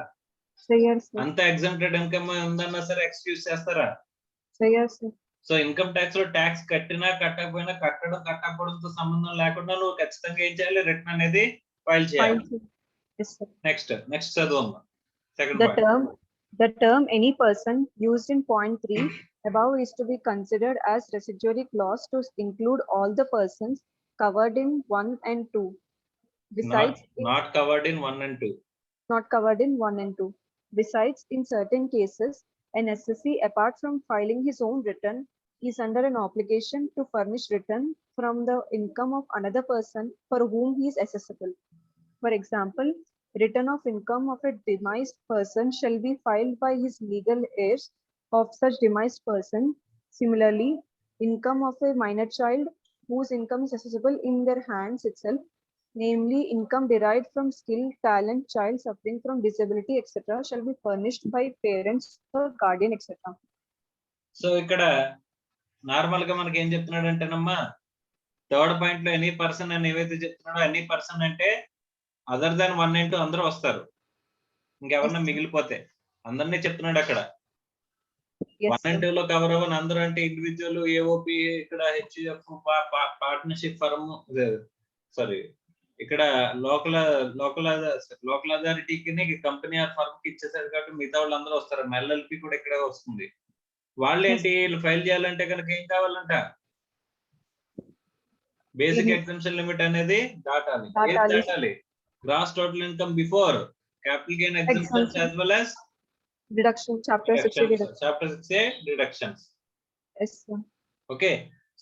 చేయరు సార్. అంత ఎగ్జంప్టెడ్ ఇన్కమ్ ఉందన్నా సరే ఎక్స్క్యూజ్ చేస్తారా? చేయరు సార్. సో ఇన్కమ్ ట్యాక్స్ లో ట్యాక్స్ కట్టినా కట్టకపోయినా, కట్టడం కట్టకపోవడంతో సంబంధం లేకుండా నువ్వు ఖచ్చితంగా ఏం చేయాలి? రిటర్న్ అనేది ఫైల్ చేయాలి. నెక్స్ట్ చదువు. Second point. The term any person used in point 3 above is to be considered as residuary clause to include all the persons covered in 1 and 2. Besides, not covered in 1 and 2. Not covered in 1 and 2. Besides, in certain cases, an SSC, apart from filing his own return, is under an obligation to furnish return from the income of another person for whom he is assessable. For example, return of income of a demised person shall be filed by his legal heirs of such demised person. Similarly, income of a minor child whose income is accessible in their hands itself, namely income derived from skill, talent, child suffering from disability, etc., shall be furnished by parents or guardian, etc. So ఇక్కడ normal గా మనకి ఏం చెప్తున్నాడు అంటేనమ్మా, third point లో any person అని ఏవైతే చెప్తున్నాడో any person అంటే అదర్ దాన్ 1 into అందరూ వస్తారు, ఇంకెవరన్నా Yes. మిగిలిపోతే అందరినీ చెప్తున్నాడు అక్కడ. Yes, 1 and sir. 2 లో కవర్ అవ్వని అందరూ అంటే ఇండివిజువల్, ఏఓపి, ఇక్కడ హెచ్యుఎఫ్, పార్ట్నర్షిప్ ఫర్మ్, సారీ ఇక్కడ లోకల్ అథారిటీకి కంపెనీ ఆర్ ఫర్మ్ కి ఇచ్చేసారు కాబట్టి మిగతా వాళ్ళు అందరూ వస్తారు. ఎల్ఎల్పి కూడా ఇక్కడే వస్తుంది. వాళ్ళు ఏంటి, వీళ్ళు ఫైల్ చేయాలంటే కనుక ఏం కావాలంట, బేసిక్ ఎగ్జామ్షన్ లిమిట్ అనేది దాటాలి. ఏది దాటాలి? Gross total income before capital gain exemptions as well as Deduction, chapter 60 deduction. Chapter 6 deductions. Yes, sir. Okay,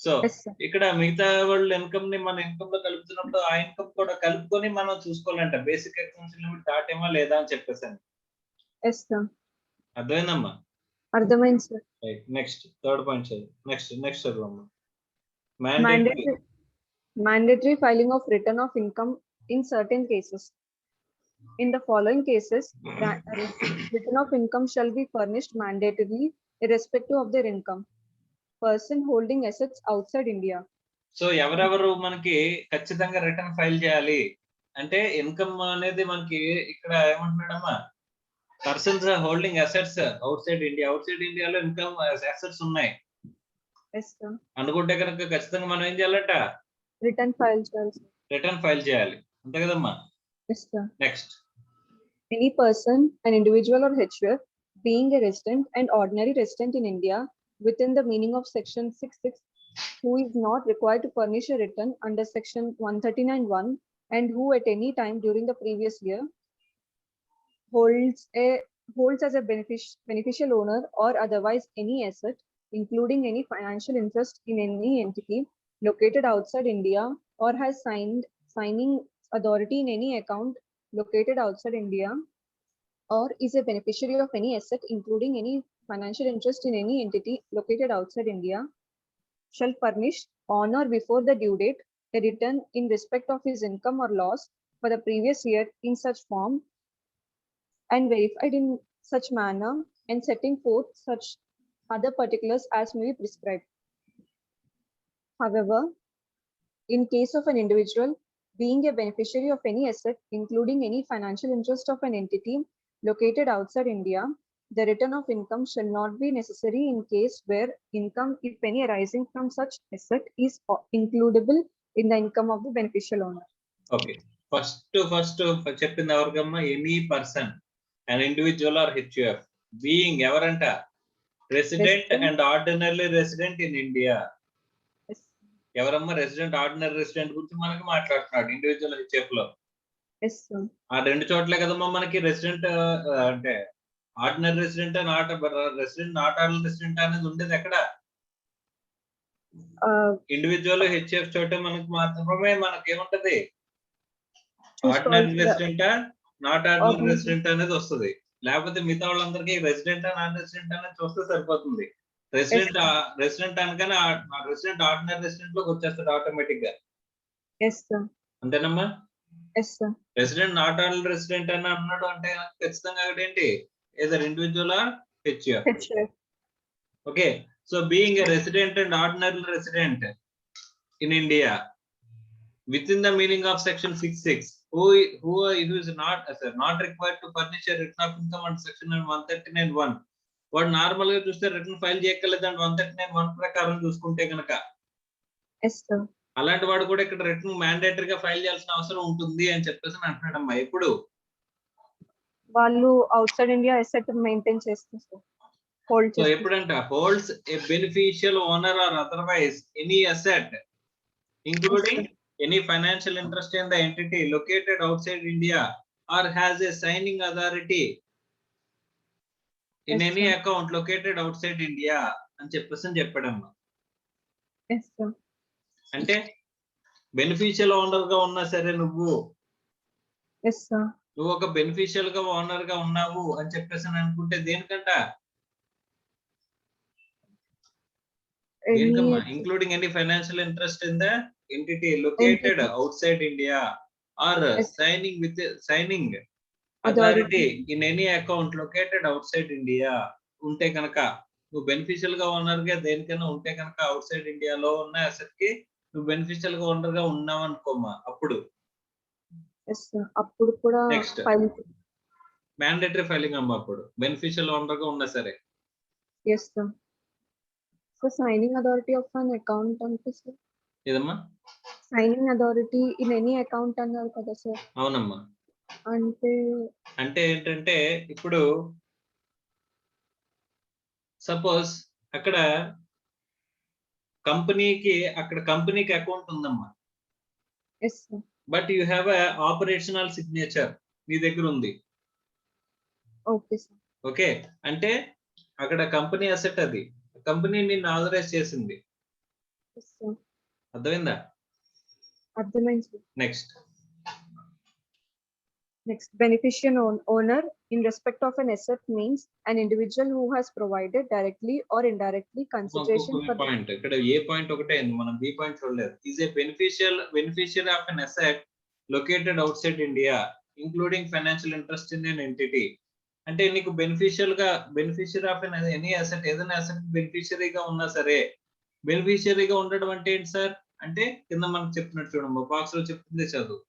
so Yes, sir. ఇక్కడ మిగతా వాళ్ళ ఇన్కమ్ ని మన ఇన్కమ్ లో కలుపుతున్నప్పుడు ఆ ఇన్కమ్ కూడా కలుపుకొని మనం చూసుకోవాలంట బేసిక్ ఎగ్జామ్షన్ లిమిట్ దాటేమా లేదా అని చెప్పేసాను. Yes, sir. అర్థమైందమ్మా? అర్థమైంది, sir. నెక్స్ట్ థర్డ్ పాయింట్ చదువు. నెక్స్ట్ చదువు. Mandatory filing of return of income in certain cases. In the following cases, return of income shall be furnished mandatorily irrespective of their income. Person holding assets outside India. So ఎవరెవరు మనకి ఖచ్చితంగా return file చేయాలి అంటే, income అనేది మనకి ఇక్కడ ఏమంటున్నాడమ్మా, persons holding assets outside ఇండియాలో ఇన్కమ్ అసెట్స్ ఉన్నాయి Yes, sir. అనుకుంటే కనుక ఖచ్చితంగా మనం ఏం చేయాలంట, Return file shall. Return file చేయాలి. అంతే కదమ్మా? Yes, sir. Next, Any person, an individual or HUF, being a resident and ordinary resident in India within the meaning of section 66, who is not required to furnish a return under section 139(1) and who at any time during the previous year holds as a beneficial owner or otherwise any asset, including any financial interest in any entity located outside India, or has signing authority in any account located outside India, or is a beneficiary of any asset, including any financial interest in any entity located outside India, shall furnish on or before the due date a return in respect of his income or loss for the previous year in such form and verified in such manner, and setting forth such other particulars as may be prescribed. However, in case of an individual being a beneficiary of any asset, including any financial interest of an entity located outside India, the return of income shall not be necessary in case where income, if any, arising from such asset is includable in the income of the beneficial owner. Okay, first చెప్పింది ఎవరికమ్మా, any person and individual or HUF being ఎవరంట, resident and ordinary resident in India. Yes. ఎవరమ్మా resident, ordinary resident గురించి మనకి మాట్లాడుతున్నాడు individual HUF లో. Yes, sir. ఆ రెండు చోట్లే కదమ్మా మనకి రెసిడెంట్ అంటే ordinary resident, resident not ordinary resident అనేది ఉండేది ఎక్కడ, ఇండివిజువల్ హెచ్ఎఫ్ చోట మనకి మాత్రమే మనకి ఏముంటది, ordinary resident not ordinary resident అనేది వస్తుంది. లేకపోతే మిగతా వాళ్ళందరికీ రెసిడెంట్ నాన్ రెసిడెంట్ అనేది చూస్తే సరిపోతుంది. రెసిడెంట్ అనగానే రెసిడెంట్ ఆర్డినరీ రెసిడెంట్ లోకి వచ్చేస్తాడు ఆటోమేటిక్ గా. Yes, sir. అంతేనమ్మా? Yes, sir. Resident not ordinary resident అని అన్నాడు అంటే ఖచ్చితంగా అక్కడ ఏంటి, ఏదో individual or HUF. Okay, so being a resident and ordinary resident in India within the meaning of section 66, who is not required to furnish a return of income under section 139(1). వాడు normal గా చూస్తే return file చేయగలదు and 139(1) ప్రకారం చూసుకుంటే కనుక. Yes, sir. అలాంటి వాడు కూడా ఇక్కడ రిటర్న్ మ్యాండేటరీ గా ఫైల్ చేయాల్సిన అవసరం ఉంటుంది అని చెప్పేసి అంటున్నాడమ్మా. ఎప్పుడు వాళ్ళు అవుట్సైడ్ ఇండియా అసెట్ మెయింటైన్ చేస్తారు, హోల్డ్ సో ఎప్పుడంట, holds a beneficial owner or otherwise any asset including any financial interest in the entity located outside India, or has a signing authority in Yes, any sir. account located outside India అని చెప్పాడమ్మా. Yes, sir. అంటే beneficial owner గా ఉన్నా సరే నువ్వు Yes, sir. ఒక beneficial గా owner గా ఉన్నావు అని చెప్పేసి అనుకుంటే దేనికంట, దేనికమ్మా? Any Including any financial interest in the entity located entity. outside India or Yes. signing Authority. authority in any account located outside India ఉంటే కనుక నువ్వు బెనిఫిషియల్ గా ఓనర్ గా దేనికైనా ఉంటే కనుక అవుట్ సైడ్ ఇండియాలో ఉన్న అసెట్ కి నువ్వు బెనిఫిషియల్ గా ఓనర్ గా ఉన్నావు అనుకోమ్మా అప్పుడు Yes, sir. అప్పుడు కూడా నెక్స్ట్ file. మ్యాండేటరీ ఫైలింగ్ అమ్మా అప్పుడు బెనిఫిషియల్ ఓనర్ గా ఉన్నా సరే. Yes, sir. So signing authority of an account అంటే sir. ఏదమ్మా? Signing authority in any account అన్నారు కదా సార్. అవునమ్మా. అంటే ఏంటంటే ఇప్పుడు సపోజ్ అక్కడ కంపెనీకి అకౌంట్ ఉందమ్మా. yes sir. But you have a operational signature నీ దగ్గర ఉంది. Okay sir. ఓకే, అంటే అక్కడ కంపెనీ అసెట్, అది కంపెనీ నిన్ను ఆథరైజ్ చేసింది. yes sir. అర్థమైందా? అర్థమైంది. Next beneficial owner in respect of an asset means an individual who has provided directly or indirectly consideration for point. ఇక్కడ ఏ పాయింట్ ఒకటే మనం బి పాయింట్ చూడలేదు. Is a beneficiary of an asset located outside India including financial interest in an entity. అంటే నీకు beneficiary of any asset, ఏదైనా asset బెనిఫిషియరీగా ఉన్నా సరే, బెనిఫిషియరీగా ఉండడం అంటే ఏంటి సార్ అంటే కింద మనకు చెప్తున్నట్టు చూడమ్మా, బాక్స్ లో చెప్తుంది చదువు.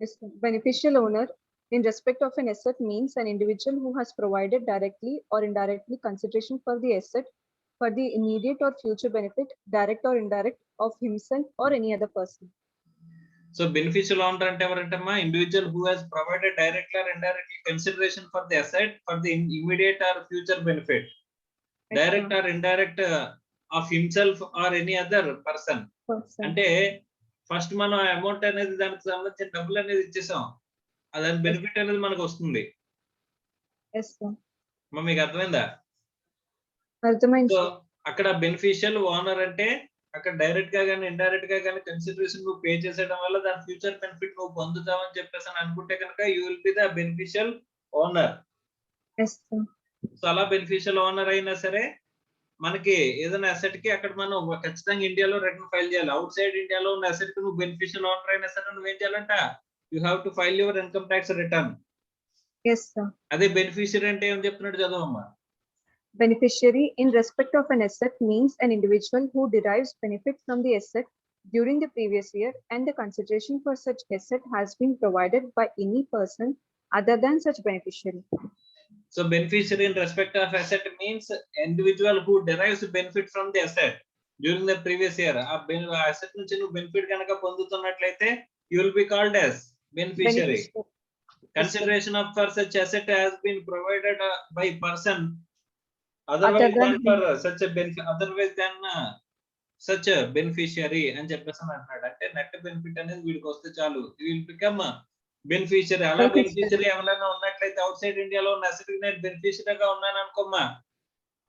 yes, beneficial owner in respect of an asset means an individual who has provided directly or indirectly consideration for the asset for the immediate or future benefit, direct or indirect, of himself or any other person. So beneficial owner అంటే ఎవరంటమ్మా? Individual who has provided directly or indirectly consideration for the asset for the immediate or future benefit, direct or indirect, of himself or any other person. అంటే first మనం amount అనేది దానికి సంబంధించిన డబ్బులు అనేది ఇచ్చేసాం, దాని బెనిఫిట్ అనేది మనకు వస్తుంది. మీకు అర్థమైందా? సో అక్కడ బెనిఫిషియల్ ఓనర్ అంటే అక్కడ డైరెక్ట్ గా కానీ ఇండైరెక్ట్ గా కానీ కన్సిడరేషన్ నువ్వు పే చేసేయడం వల్ల దాని ఫ్యూచర్ బెనిఫిట్ నువ్వు పొందుతావని చెప్పేసి అనుకుంటే కనుక you will be the beneficial owner. So అలా బెనిఫిషియల్ ఓనర్ అయినా సరే మనకి ఏదైనా అసెట్ కి అక్కడ మనం ఖచ్చితంగా ఇండియాలో రిటర్న్ ఫైల్ చేయాలి. అవుట్ సైడ్ ఇండియాలో ఉన్న అసెట్ కి నువ్వు బెనిఫిషియల్ ఓనర్ అయినా సరే నువ్వేం చేయాలంట? You have to file your income tax return. అదే బెనిఫిషియరీ అంటే ఏం చెప్తున్నాడు చదవమ్మా. Beneficiary in respect of an asset means an individual who derives benefit from the asset during the previous year and the consideration for such asset has been provided by any person other than such beneficiary. So beneficiary in respect of asset means individual who derives benefit from the asset during the previous year. ఆ asset నుంచి నువ్వు benefit కనుక పొందుతున్నట్లయితే you will be called as beneficiary. Consideration of for such asset has been provided by person otherwise than for such a benefit, otherwise than such a beneficiary అని చెప్పేసి అంటున్నాడు. అంటే net benefit అనేది వీడికి వస్తే చాలు, you will become బెనిఫిషియరీ. అలా beneficiary ఎవరైనా ఉన్నట్లయితే అవుట్ సైడ్ ఇండియాలో ఉన్న అసెట్ నేను బెనిఫిషియరీగా ఉన్నాను అనుకోమ్మా,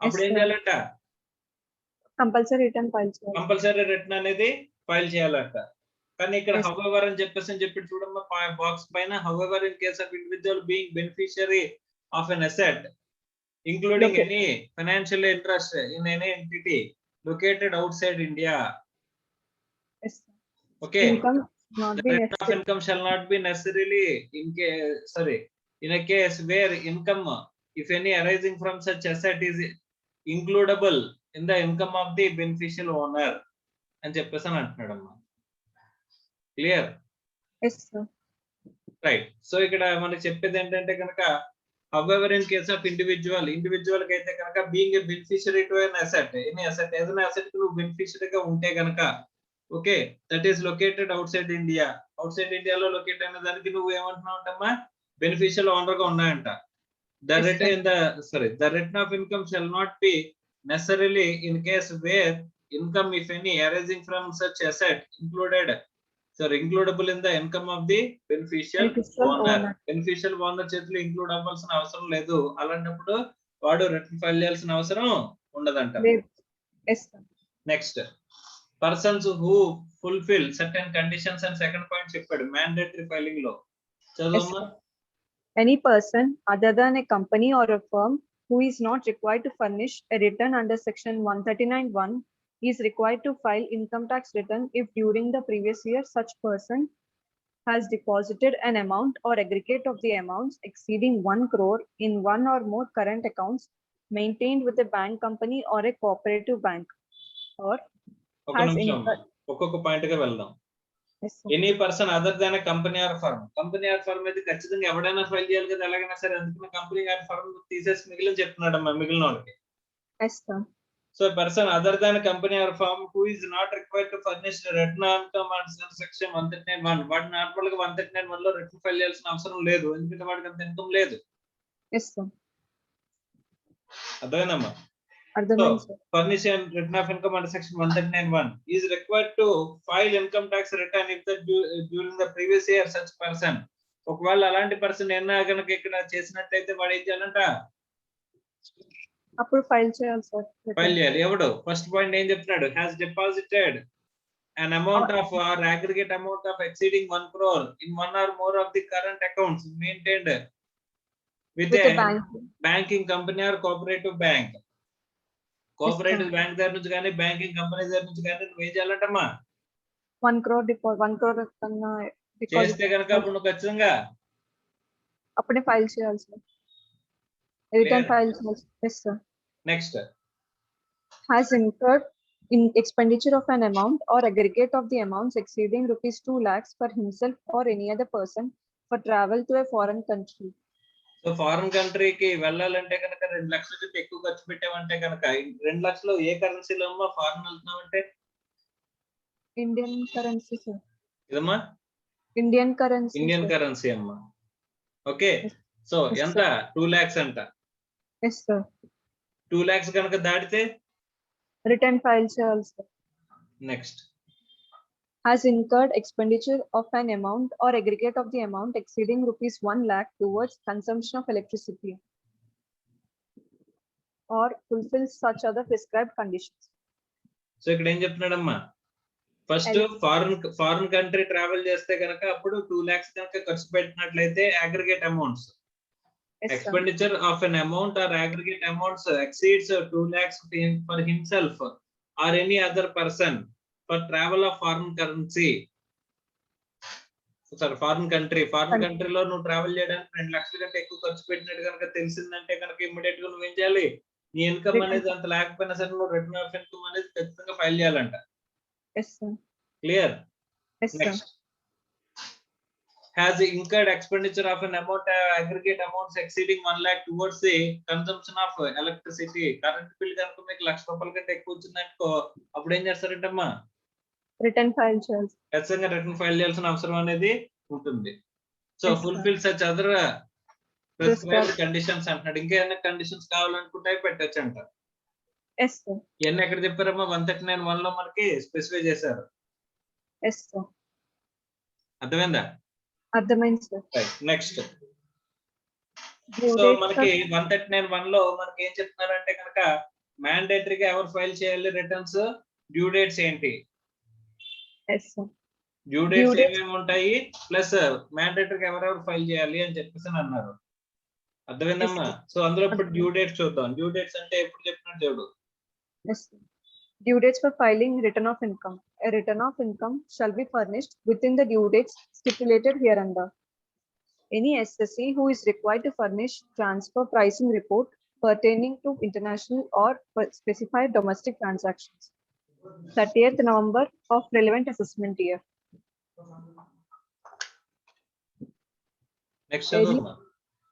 అప్పుడు ఏం చేయాలంట? కంపల్సరీ రిటర్న్ అనేది ఫైల్ చేయాలంట. కానీ ఇక్కడ however అని చెప్పి చూడమ్మా బాక్స్ పైన, however in case of individual being beneficiary of an asset including any financial interest in any entity located outside India. Okay. The rate of income shall not be necessarily in a case where income, if any, arising from such asset is includable in the income of the beneficial owner అని చెప్పేసి అంటున్నాడమ్మా. Clear? Right. So ఇక్కడ మనకి చెప్పేది ఏంటంటే కనుక however in case of individual కి అయితే కనుక being a beneficiary to an asset, any asset, ఏదైనా asset కి నువ్వు బెనిఫిషియరీగా ఉంటే కనుక okay, that is located out side India, out side ఇండియాలో లొకేట్ అయిన దానికి నువ్వు ఏమంటున్నావు అంటమ్మా? బెనిఫిషియల్ ఓనర్ గా ఉన్నాయంట. The return of income shall not be necessarily in case where income, if any, arising from such asset includable in the income of the beneficial owner. Beneficial owner చేతిలో include అవ్వాల్సిన అవసరం లేదు. అలాంటప్పుడు వాడు return file చేయాల్సిన అవసరం ఉండదంట. Next, persons who fulfil certain conditions అని సెకండ్ పాయింట్ చెప్పాడు మ్యాండేటరీ ఫైలింగ్ లో. చదవమ్మా. Any person other than a company or a firm who is not required to furnish a return under section 139(1) is required to file income tax return if during the previous year such person has deposited an amount or aggregate of the amounts exceeding 1 crore in one or more current accounts maintained with a bank company or a cooperative bank, or ఒక has నిమిషం అమ్మా. incurred. ఒక్కొక్క point గా వెళ్దాం. Yes, sir. Any person other than company or firm. Company or firm అయితే ఖచ్చితంగా ఎవడైనా file చేయాలి కదా, ఎలాగైనా సరే. అందుకని కంపెనీ ఆర్ ఫర్మ్ తీసేసి మిగిలిన చెప్తున్నాడమ్మా మిగిలిన వాళ్ళకి. Yes, sir. So a person other than a company or firm who is not required to furnish return on income under section 139(1). వాడు నార్మల్ గా 139(1) లో రిటర్న్ ఫైల్ చేయాల్సిన అవసరం లేదు, ఎందుకంటే వాడికి అంత ఇన్కమ్ లేదు. Yes, sir. అదేనమ్మా. అర్థమైంది, sir. Furnish and return of income under section 139(1) is required to file income tax return if the during the previous year such person. ఒకవేళ అలాంటి పర్సన్ ఏమైనా కనుక ఇక్కడ చేసినట్లయితే వాడు ఏం చేయాలంట? అప్పుడు ఫైల్ చేయాలి, సార్. ఫైల్ చేయాలి. ఎవడు? ఫస్ట్ పాయింట్ ఏం చెప్తున్నాడు? Has deposited an amount of or aggregate amount of exceeding 1 crore in one or more of the current accounts maintained with a banking company or cooperative bank. Cooperative bank దగ్గర నుంచి కానీ banking company దగ్గర నుంచి కానీ నువ్వు ఏం చేయాలంటమ్మా? 1 crore deposit 1 crore కన్నా చేస్తే కనుక అప్పుడు నువ్వు ఖచ్చితంగా అప్పుడే ఫైల్ చేయాలి, సార్. రిటర్న్ ఫైల్ చేయాలి. Yes, sir. Next has incurred in expenditure of an amount or aggregate of the amounts exceeding rupees 2 lakhs for himself or any other person for travel to a foreign country. So foreign కంట్రీకి వెళ్ళాలంటే కనుక 2 లక్షల కంటే ఎక్కువ ఖర్చు పెట్టామంటే కనుక 2 లక్షలు ఏ కరెన్సీలో అమ్మా ఫారెన్ వెళ్తున్నామంటే? Indian currency, sir. ఇదమ్మా Indian currency. Indian sir. Currency అమ్మా. ఓకే. సో Yes, ఎంత? 2 lakhs అంట. Yes, sir. 2 lakhs కనుక దాటితే Return file చేయాలి, sir. Next Has incurred expenditure of an amount or aggregate of the amount exceeding rupees 1 lakh towards consumption of electricity or fulfills such other prescribed conditions. So ఇక్కడ ఏం చెప్తున్నాడమ్మా? First foreign country travel చేస్తే కనుక అప్పుడు 2 lakhs కనుక ఖర్చు పెట్టినట్లయితే aggregate amounts Yes, sir. expenditure of an amount or aggregate amounts exceeds 2 lakhs for himself or any other person for travel of foreign currency. Sir foreign కంట్రీలో నువ్వు travel చేయడానికి 2 లక్షల కంటే ఎక్కువ ఖర్చు పెట్టినట్టు కనుక తెలిసిందంటే కనుక ఇమ్మీడియట్ గా నువ్వేం చేయాలి? నీ ఇన్కమ్ అనేది అంత లేకపోయినా సరే నువ్వు రిటర్న్ ఆఫ్ ఇన్కమ్ అనేది ఖచ్చితంగా ఫైల్ చేయాలంట. Yes, sir. Clear? Yes, sir. Next has incurred expenditure of an amount aggregate amounts exceeding 1 lakh towards the consumption of electricity. Current bill కనుక మీకు 1,00,000 రూపాయల కంటే ఎక్కువ వచ్చిందనుకో అప్పుడు ఏం చేస్తారంటమ్మా? Return file చేయాలి. ఖచ్చితంగా రిటర్న్ ఫైల్ చేయాల్సిన అవసరం అనేది ఉంటుంది. So Yes, sir. Fulfil such other prescribed conditions అంటున్నాడు. ఇంకేమైనా కండిషన్స్ కావాలనుకుంటే పెట్టచ్చు అంట. Yes, sir. ఇవన్నీ ఎక్కడ చెప్పారమ్మా? 139(1) లో మనకి స్పెసిఫై చేశారు. Yes, sir. అర్థమైందా? అర్థమైంది, sir. Next Due so date, మనకి sir. 139(1) లో మనకి ఏం చెప్తున్నారంటే కనుక మ్యాండేటరీగా ఎవరు ఫైల్ చేయాలి రిటర్న్స్? డ్యూ డేట్స్ ఏంటి? Yes, sir. Due Due dates dates. ఏమేమి ఉంటాయి ప్లస్ మ్యాండేటరీగా ఎవరెవరు ఫైల్ చేయాలి అని చెప్పేసి అన్నారు. అర్థమైందమ్మా? Yes, సో అందులో ఇప్పుడు డ్యూ డేట్స్ చూద్దాం. డ్యూ డేట్స్ అంటే ఎప్పుడు చెప్పినట్టు చూడు. Yes, sir. Due dates for filing return of income. A return of income shall be furnished within the due dates stipulated hereunder. Any SSE who is required to furnish transfer pricing report pertaining to international or specified domestic transactions. 30th November of relevant assessment year. Next చదువుమా.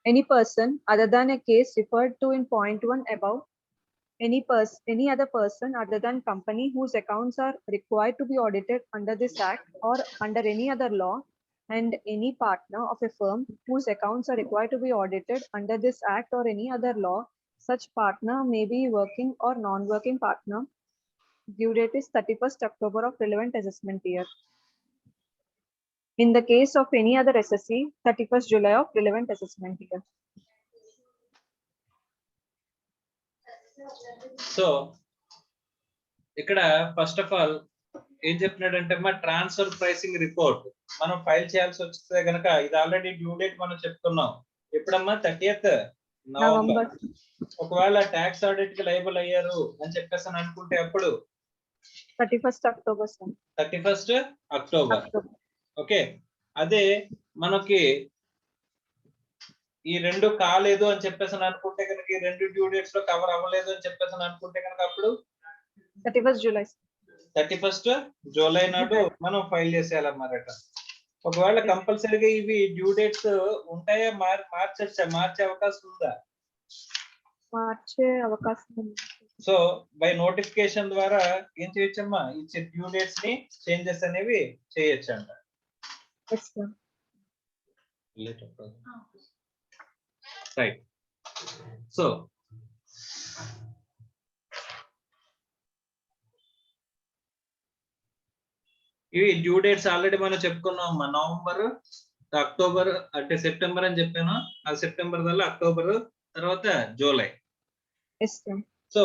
Any person other than a case referred to in point 1 above, any other person other than company whose accounts are required to be audited under this act or under any other law, and any partner of a firm whose accounts are required to be audited under this act or any other law, such partner may be working or non-working partner. Due date is 31st October of relevant assessment year. In the case of any other SSE, 31st July of relevant assessment year. So ఇక్కడ first of all ఏం చెప్పినాడంటే మా transfer pricing report మనం file చేయాల్సి వస్తే కనుక ఇది already due date మనం చెప్తున్నాం. ఎప్పుడమ్మా? 30th November. ఒకవేళ ట్యాక్స్ ఆడిట్ కి లైబుల్ అయ్యారు అని చెప్పేసి అనుకుంటే అప్పుడు 31st October, sir. 31st October. October. Okay, అదే మనకి ఈ రెండు కాలేదు అని చెప్పేసి అనుకుంటే కనుక, ఈ రెండు డ్యూ డేట్స్ లో కవర్ అవ్వలేదు అని చెప్పేసి అనుకుంటే కనుక అప్పుడు 31st July, sir. 31st July నాడు మనం ఫైల్ చేసేయాలన్నమాట. ఒకవేళ కంపల్సరీగా ఇవి డ్యూ డేట్స్ ఉంటాయా, మార్చే అవకాశం ఉందా? మార్చే అవకాశం ఉంది. సో బై నోటిఫికేషన్ ద్వారా ఏం చేయొచ్చమ్మా, ఇచ్చే డ్యూ డేట్స్ ని చేంజెస్ అనేవి చేయొచ్చు అంట. Yes, sir. రైట్. సో ఇవి డ్యూ డేట్స్ ఆల్రెడీ మనం చెప్పుకున్నాం అమ్మా. నవంబర్, అక్టోబర్ అంటే సెప్టెంబర్ అని చెప్పాను, ఆ సెప్టెంబర్ వల్ల అక్టోబర్, తర్వాత జూలై. Yes, sir. సో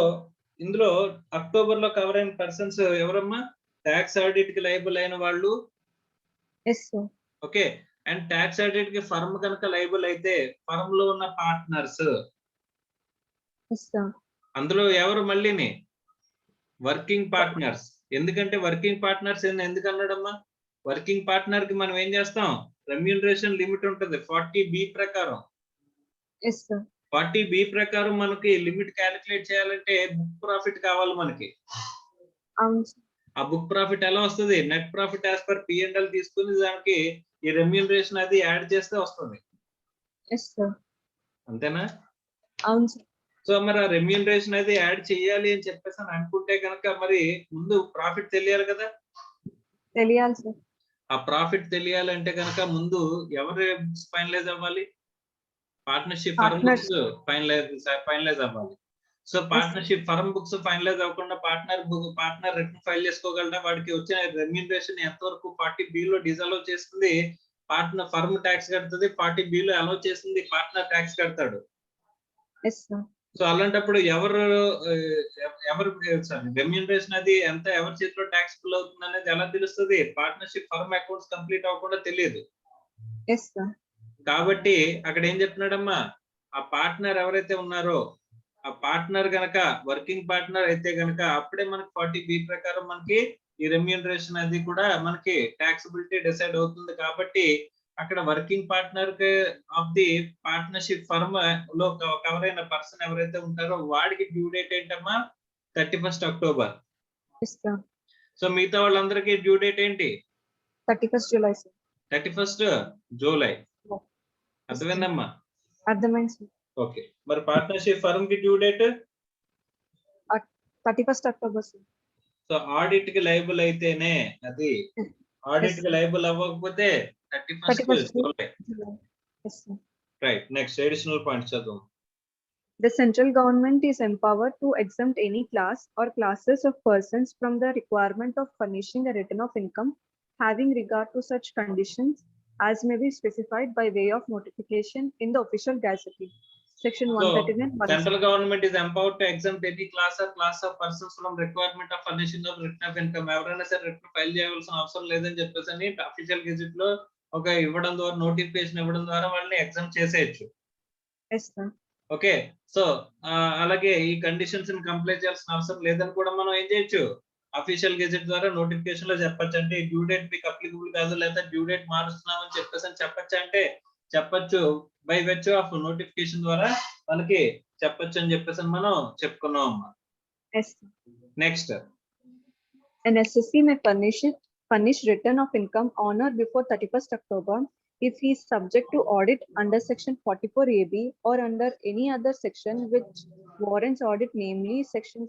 ఇందులో అక్టోబర్ లో కవర్ అయిన పర్సన్స్ ఎవరమ్మా? ట్యాక్స్ ఆడిట్ కి లైబుల్ అయిన వాళ్ళు. Yes, sir. ఓకే, అండ్ ట్యాక్స్ ఆడిట్ కి ఫర్మ్ కనుక లైబుల్ అయితే ఫర్మ్ లో ఉన్న పార్ట్నర్స్. Yes, sir. అందులో ఎవరు మళ్ళీని? Working partners. ఎందుకంటే వర్కింగ్ పార్ట్నర్స్ ఎందుకు అన్నాడమ్మా? వర్కింగ్ పార్ట్నర్ కి మనం ఏం చేస్తాం, రెమ్యూనరేషన్ లిమిట్ ఉంటుంది 40B ప్రకారం. Yes, sir. 40B ప్రకారం మనకి లిమిట్ క్యాలిక్యులేట్ చేయాలంటే బుక్ ప్రాఫిట్ కావాలి మనకి. అవును, sir. ఆ బుక్ ప్రాఫిట్ ఎలా వస్తుంది? Net profit as per P&L తీసుకుని దానికి ఈ రెమ్యూనరేషన్ అది యాడ్ చేస్తే వస్తుంది. Yes, sir. అంతేనా? అవును, sir. సో మరి ఆ రెమ్యూనరేషన్ అది యాడ్ చేయాలి అని చెప్పేసి అని అనుకుంటే కనుక మరి ముందు ప్రాఫిట్ తెలియాలి కదా. తెలియాలి, sir. ఆ ప్రాఫిట్ తెలియాలంటే కనుక ముందు ఎవరు బుక్స్ ఫైనలైజ్ అవ్వాలి? పార్ట్నర్షిప్ ఫర్మ్ బుక్స్ ఫైనలైజ్ అవ్వాలి. సో పార్ట్నర్షిప్ ఫర్మ్ బుక్స్ ఫైనలైజ్ అవ్వకుండా పార్ట్నర్ రిటర్న్ ఫైల్ చేసుకోగలరా? వాడికి వచ్చిన రెమ్యూనరేషన్ ఎంతవరకు 40B లో డిజాల్వ్ చేస్తుంది, పార్ట్నర్ ఫర్మ్ ట్యాక్స్ కడుతుంది, 40B లో అలౌ చేస్తుంది పార్ట్నర్ ట్యాక్స్ కడతాడు. Yes, sir. సో అలాంటప్పుడు ఎవరు రెమ్యూనరేషన్ అది ఎంత ఎవరి చేతిలో ట్యాక్స్ ఫుల్ అవుతుంది అనేది ఎలా తెలుస్తుంది? పార్ట్నర్షిప్ ఫర్మ్ అకౌంట్స్ కంప్లీట్ అవ్వకుండా తెలియదు. Yes, sir. కాబట్టి అక్కడ ఏం చెప్తున్నాడమ్మా, ఆ పార్ట్నర్ ఎవరైతే ఉన్నారో ఆ పార్ట్నర్ గనక వర్కింగ్ పార్ట్నర్ అయితే గనక అప్పుడే మనకి 40B ప్రకారం మనకి ఈ రెమ్యూనరేషన్ అది కూడా మనకి ట్యాక్సిబిలిటీ డిసైడ్ అవుతుంది. కాబట్టి అక్కడ working partner of the partnership firm లో కవర్ అయిన పర్సన్ ఎవరైతే ఉంటారో వాడికి డ్యూ డేట్ ఏంటమ్మా? 31st October. Yes, sir. So మిగతా వాళ్ళందరికీ డ్యూ డేట్ ఏంటి? 31st July, sir. 31st July. అర్థమైందమ్మా? అర్థమైంది, sir. ఓకే, మరి పార్ట్నర్షిప్ ఫర్మ్ కి due date 31st October, sir. So audit కి లైబుల్ అయితేనే అది, ఆడిట్ కి లైబుల్ అవ్వకపోతే 31st July. July. Yes, sir. Right. Next additional point చదువు. The central government is empowered to exempt any class or classes of persons from the requirement of furnishing a return of income having regard to such conditions as may be specified by way of notification in the official gazette. Section 139. Central government is empowered to exempt any class of persons from requirement of furnishing of return of income. ఎవరైనా సరే return file చేయాల్సిన అవసరం లేదని చెప్పేసి official gazette లో ఒక ఇవ్వడం ద్వారా, నోటిఫికేషన్ ఇవ్వడం ద్వారా వాళ్ళని ఎగ్జామ్ చేసేయచ్చు. Yes, sir. ఓకే, సో అలాగే ఈ కండిషన్స్ ని కంప్లై చేయాల్సిన అవసరం లేదని కూడా మనం ఏం చేయొచ్చు, అఫీషియల్ గెజెట్ ద్వారా నోటిఫికేషన్ లో చెప్పొచ్చు. అంటే డ్యూ డేట్ మీకు అప్లికబుల్ కాదు, లేదా డ్యూ డేట్ మారుస్తున్నాం అని చెప్పేసి చెప్పొచ్చు. అంటే చెప్పొచ్చు, బై వెర్చ్యూ ఆఫ్ నోటిఫికేషన్ ద్వారా మనకి చెప్పొచ్చు అని చెప్పేసి మనం చెప్పుకున్నాం అమ్మా. Yes, sir. Next, An SSC may furnish return of income on or before 31st October if he is subject to audit under section 44AB or under any other section which warrants audit, namely section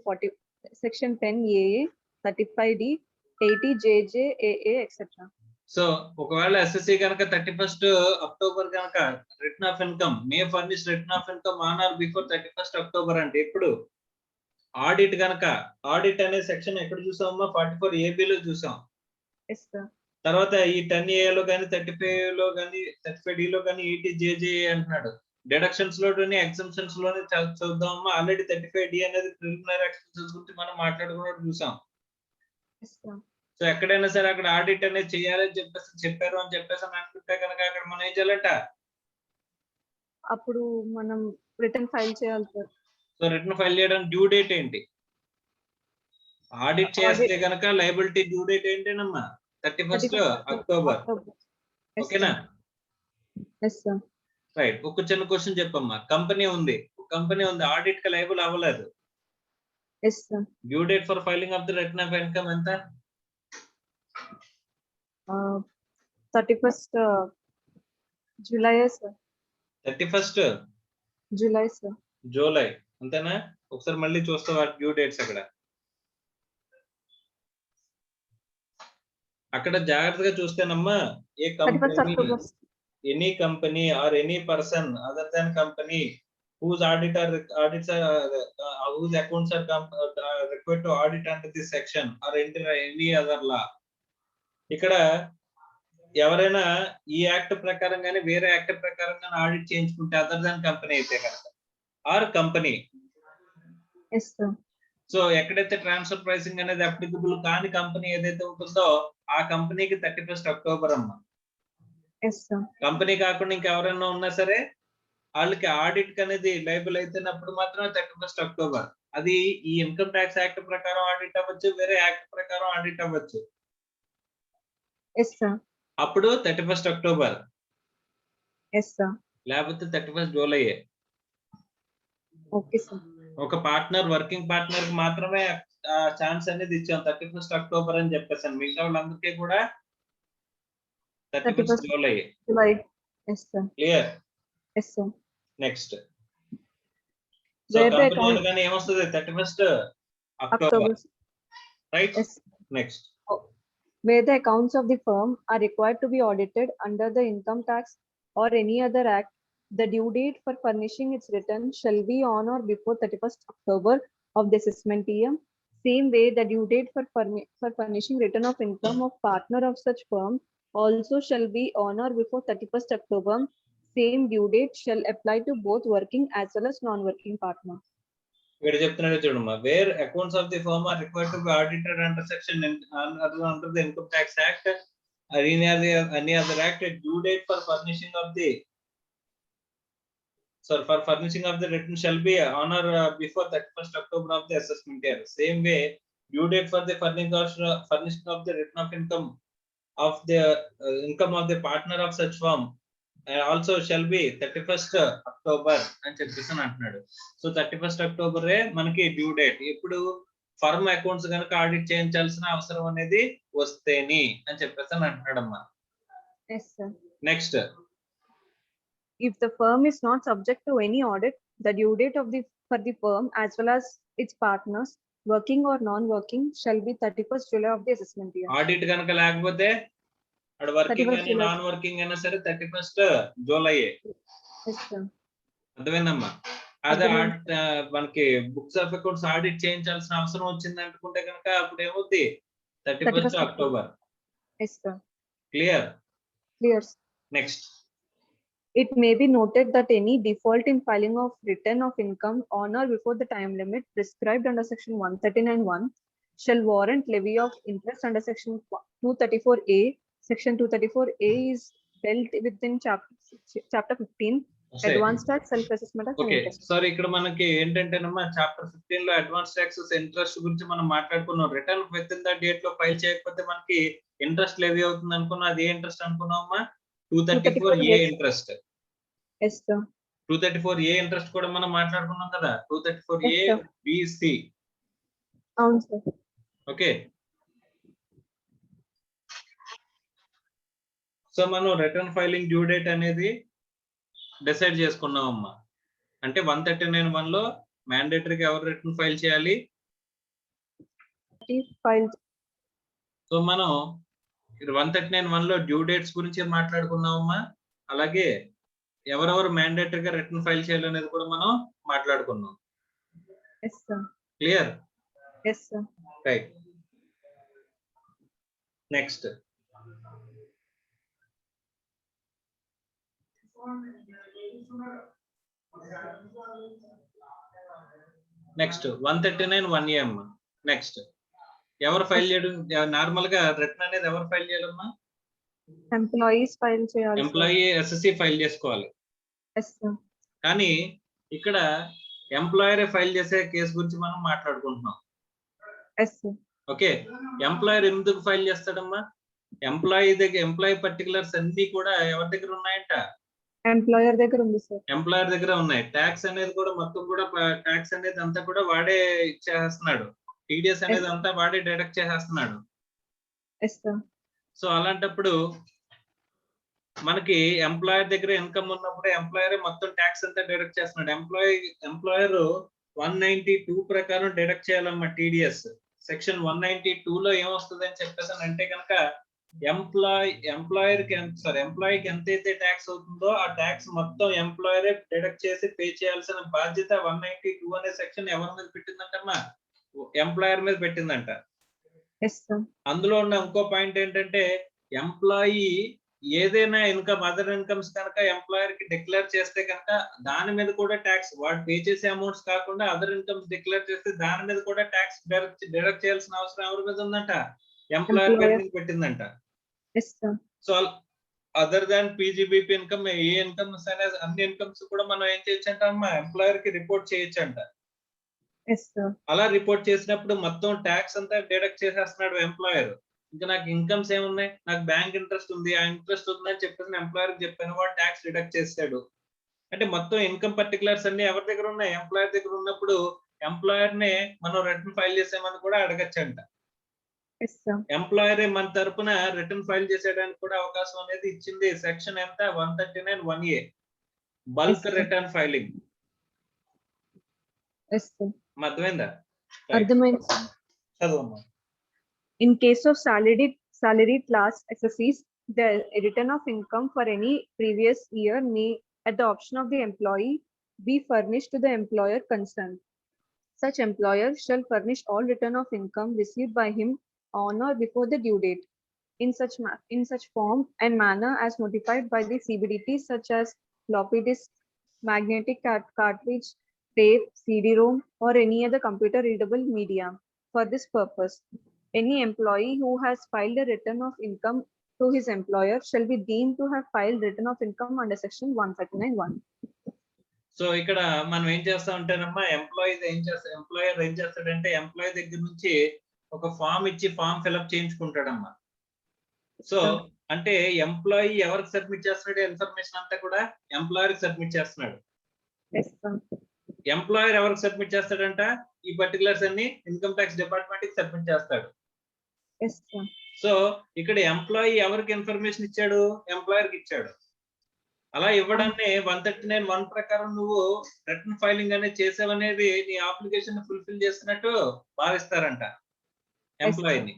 10AA, 35D, 80JJ, AA, etc. So ఒకవేళ SSC కనుక 31st October కనుక return of income May furnish return of income on are before 31st October అంటే ఇప్పుడు audit కనుక, audit అనే section ఎక్కడ చూసామమ్మా? 44AB లో చూసాం. Yes, sir. తర్వాత ఈ 10A లో కానీ 35A లో కానీ 35D లో కానీ 80JJ అంటున్నాడు. డిడక్షన్స్ లోని ఎగ్జంప్షన్స్ లోని చూద్దామమ్మా. ఆల్రెడీ 35D అనేది ప్రిలిమినరీ ఎక్స్పెన్సెస్ గురించి మనం మాట్లాడుకున్నట్టు చూసాం. Yes, sir. సో ఎక్కడైనా సరే అక్కడ ఆడిట్ అనేది చేయాలని చెప్పారు అని చెప్పేసి అనుకుంటే కనుక అక్కడ మనం ఏం చేయాలంట? అప్పుడు మనం రిటర్న్ ఫైల్ చేయాలి, సార్. సో రిటర్న్ ఫైల్ చేయడానికి డ్యూ డేట్ ఏంటి? ఆడిట్ చేస్తే గనక లయబిలిటీ డ్యూ డేట్ ఏంటేనమ్మా 31st అక్టోబర్. ఓకేనా? Yes, sir. రైట్. ఒక చిన్న క్వశ్చన్ చెప్పమ్మా. కంపెనీ ఉంది ఆడిట్ కి లయబుల్ అవ్వలేదు. Yes, sir. Due date for filing of the return of income ఎంత? 31st July, sir. 31st July, sir. July అంతేనా? ఒకసారి మళ్ళీ చూస్తావా డ్యూ డేట్స్ అక్కడ జాగ్రత్తగా చూస్తేనమ్మా ఏ 31st October. Any company or any person other than company whose audits whose accounts are required to audit under this section or any other law. ఇక్కడ ఎవరైనా ఈ act ప్రకారం గానీ వేరే యాక్ట్ ప్రకారం గానీ ఆడిట్ చేయించుకుంటే అదర్ దాన్ కంపెనీ అయితే కనుక or company. Yes, sir. So ఎక్కడైతే ట్రాన్స్ఫర్ ప్రైసింగ్ అనేది అప్లికబుల్ కాని కంపెనీ ఏదైతే ఉంటుందో ఆ కంపెనీకి 31st అక్టోబర్ అమ్మా. Yes, sir. కంపెనీ కాకుండా ఇంకెవరైనా ఉన్నా సరే వాళ్ళకి ఆడిట్ అనేది లైబుల్ అయితేనప్పుడు మాత్రమే 31st అక్టోబర్. అది ఈ ఇన్కమ్ ట్యాక్స్ యాక్ట్ ప్రకారం ఆడిట్ అవ్వచ్చు, వేరే యాక్ట్ ప్రకారం ఆడిట్ అవ్వచ్చు. Yes, sir. అప్పుడు 31st అక్టోబర్. Yes, sir. లేకపోతే 31st జూలై. Okay, sir. ఒక పార్ట్నర్ వర్కింగ్ పార్ట్నర్ కి మాత్రమే ఛాన్స్ అనేది ఇచ్చాం 31st అక్టోబర్ అని చెప్పేసాను. మిగతా వాళ్ళందరికీ కూడా 31st July. July. Yes, sir. Clear? Yes, sir. Next so Where the company account- అనగానే ఏమొస్తుంది 31st October. October. Right? Yes. Next Where the accounts of the firm are required to be audited under the income tax or any other act, the due date for furnishing its return shall be on or before 31st October of the assessment year. Same way, the due date for furnishing return of income of partner of such firm also shall be on or before 31st October. Same due date shall apply to both working as well as non-working partner. ఇక్కడ చెప్తున్నాడు చూడమ్మా. Where accounts of the firm are required to be audited under section under the income tax act or any other act, due date for furnishing of the return shall be on or before 31st October of the assessment year. Same way, due date for the furnishing of the return of income of the income of the partner of such firm also shall be 31st October అని చెప్పేసి అంటున్నాడు. So 31st October మనకి due date. ఇప్పుడు firm accounts కనుక audit చేయించాల్సిన అవసరం అనేది వస్తేని అని చెప్పేసి అంటున్నాడమ్మా. Yes, sir. Next If the firm is not subject to any audit, the due date for the firm as well as its partners, working or non-working, shall be 31st July of the assessment year. Audit కనుక లేకపోతే అక్కడ working 31st అని July. Non working అయినా సరే 31st July. Yes, sir. అర్థమైందమ్మా? అదే అర్థమైంది. మనకి బుక్స్ ఆఫ్ అకౌంట్స్ ఆడిట్ చేయించాల్సిన అవసరం వచ్చింది అనుకుంటే కనుక అప్పుడు ఏమవుద్ది 31st October. Yes, sir. Clear? Clear. Next It may be noted that any default in filing of return of income on or before the time limit prescribed under section 139(1) shall warrant levy of interest under section 234A. Section 234A is dealt within chapter 15, advanced tax, self-assessment of okay. interest. Sorry, ఇక్కడ మనకి ఏంటంటేనమ్మా chapter 15 లో advance taxes interest గురించి మనం మాట్లాడుకున్నాం. Return within the date లో file చేయకపోతే మనకి interest levy అవుతుంది అనుకున్నాం. అది ఏ ఇంట్రెస్ట్ అనుకున్నామమ్మా? 234A interest. Yes, sir. 234A interest కూడా మనం మాట్లాడుకున్నాం కదా. 234A Yes, sir. BC. అవును, sir. ఓకే. సో మనం రిటర్న్ ఫైలింగ్ డ్యూ డేట్ అనేది డిసైడ్ చేసుకున్నాం అమ్మా. అంటే 139(1) లో మ్యాండేటరీగా ఎవరు రిటర్న్ ఫైల్ చేయాలి? File. సో మనం 139(1) లో డ్యూ డేట్స్ గురించి మాట్లాడుకున్నామమ్మా. అలాగే ఎవరెవరు మ్యాండేటరీగా రిటర్న్ ఫైల్ చేయాలనేది కూడా మనం మాట్లాడుకున్నాం. Yes, sir. Clear? Yes, sir. Right. Next next 139(1)A అమ్మా. నెక్స్ట్ ఎవరు ఫైల్ చేయడం? నార్మల్ గా రిటర్న్ అనేది ఎవరు ఫైల్ చేయాలమ్మా? Employees file చేయాలి, sir. ఎంప్లాయీ ఎస్ఎస్సి ఫైల్ చేసుకోవాలి. Yes, sir. కానీ ఇక్కడ ఎంప్లాయర్ ఫైల్ చేసే కేసు గురించి మనం మాట్లాడుకుంటున్నాం. Yes, sir. ఓకే, ఎంప్లాయర్ ఎందుకు ఫైల్ చేస్తాడమ్మా? ఎంప్లాయీ పర్టికులర్స్ అన్ని కూడా ఎవరి దగ్గర ఉన్నాయంట? Employer దగ్గర ఉంది sir. ఎంప్లాయర్ దగ్గర ఉన్నాయి. ట్యాక్స్ అనేది కూడా మొత్తం కూడా ట్యాక్స్ అనేది అంతా కూడా వాడే ఇచ్చేస్తున్నాడు. టీడీఎస్ అనేది అంతా వాడే డిడక్ట్ చేసేస్తున్నాడు. Yes, sir. సో అలాంటప్పుడు మనకి ఎంప్లాయర్ దగ్గర ఇన్కమ్ ఉన్నప్పుడు ఎంప్లాయర్ మొత్తం ట్యాక్స్ అంతా డిడక్ట్ చేస్తున్నాడు. ఎంప్లాయర్ 192 ప్రకారం డిడక్ట్ చేయాలమ్మా టీడీఎస్. సెక్షన్ 192 లో ఏమొస్తుంది అని చెప్పేసి అంటే కనుక ఎంప్లాయీకి ఎంతైతే ట్యాక్స్ అవుతుందో ఆ ట్యాక్స్ మొత్తం ఎంప్లాయరే డిడక్ట్ చేసి పే చేయాల్సిన బాధ్యత 192 అనే సెక్షన్ ఎవరి మీద పెట్టిందంటమ్మా? ఎంప్లాయర్ మీద పెట్టిందంట. Yes, sir. అందులో ఉన్న ఇంకో పాయింట్ ఏంటంటే ఎంప్లాయీ ఏదైనా ఇన్కమ్ అదర్ ఇన్కమ్స్ కనుక ఎంప్లాయర్ కి డిక్లేర్ చేస్తే కనుక దాని మీద కూడా ట్యాక్స్, వాడు పే చేసే అమౌంట్స్ కాకుండా అదర్ ఇన్కమ్స్ డిక్లేర్ చేస్తే దాని మీద కూడా ట్యాక్స్ డిడక్ట్ చేయాల్సిన అవసరం ఎవరి మీద ఉందంట? ఎంప్లాయర్ మీద పెట్టిందంట. Yes, sir. So other than PGBP income ఏ ఇన్కమ్స్ అనేది అన్ని ఇన్కమ్స్ కూడా మనం ఏం చేయొచ్చు అంట అమ్మా? ఎంప్లాయర్ కి రిపోర్ట్ చేయొచ్చు అంట. Yes, sir. అలా రిపోర్ట్ చేసినప్పుడు మొత్తం ట్యాక్స్ అంతా డిడక్ట్ చేసేస్తున్నాడు ఎంప్లాయర్. ఇంకా నాకు ఇన్కమ్స్ ఏమున్నాయి, నాకు బ్యాంక్ ఇంట్రెస్ట్ ఉంది, ఆ ఇంట్రెస్ట్ ఉందని చెప్పేసి ఎంప్లాయర్ చెప్పాను, వాడు ట్యాక్స్ డిడక్ట్ చేస్తాడు. అంటే మొత్తం ఇన్కమ్ పర్టికులర్స్ అన్ని ఎవరి దగ్గర ఉన్నాయి? ఎంప్లాయర్ దగ్గర ఉన్నప్పుడు ఎంప్లాయర్ నే మనం రిటర్న్ ఫైల్ చేసామని కూడా అడగచ్చంట. Yes, sir. ఎంప్లాయర్ మన తరపున రిటర్న్ ఫైల్ చేసేయడానికి కూడా అవకాశం అనేది ఇచ్చింది సెక్షన్ ఎంత? 139(1)A bulk return filing. Yes, sir. అర్థమైందా? అర్థమైంది. చదవమ్మా. In case of salaried class SSCs, the return of income for any previous year may, at the option of the employee, be furnished to the employer concerned. Such employer shall furnish all return of income received by him on or before the due date, in such form and manner as notified by the CBDT, such as floppy disk, magnetic cartridge, tape, CD-ROM, or any other computer readable media. For this purpose, any employee who has filed a return of income to his employer shall be deemed to have filed return of income under section 139(1). So ఇక్కడ మనం ఏం చేస్తా ఉంటారమ్మా? Employer ఏం చేస్తాడంటే employee దగ్గర నుంచి ఒక form ఇచ్చి ఫామ్ ఫిల్అప్ చేయించుకుంటాడమ్మా. సో అంటే ఎంప్లాయీ ఎవరికి సబ్మిట్ చేస్తున్నాడు? ఇన్ఫర్మేషన్ అంతా కూడా ఎంప్లాయర్ కి సబ్మిట్ చేస్తున్నాడు. ఎంప్లాయర్ ఎవరికి సబ్మిట్ చేస్తాడంట? ఈ పర్టికులర్స్ అన్ని ఇన్కమ్ ట్యాక్స్ డిపార్ట్మెంట్ కి సబ్మిట్ చేస్తాడు. సో ఇక్కడ ఎంప్లాయీ ఎవరికి ఇన్ఫర్మేషన్ ఇచ్చాడు? ఎంప్లాయర్ కి ఇచ్చాడు. అలా ఇవ్వడాన్ని 139(1) ప్రకారం నువ్వు రిటర్న్ ఫైలింగ్ అనేది చేసావనేది నీ అప్లికేషన్ ఫుల్ఫిల్ చేస్తున్నట్టు భావిస్తారంట ఎంప్లాయీని.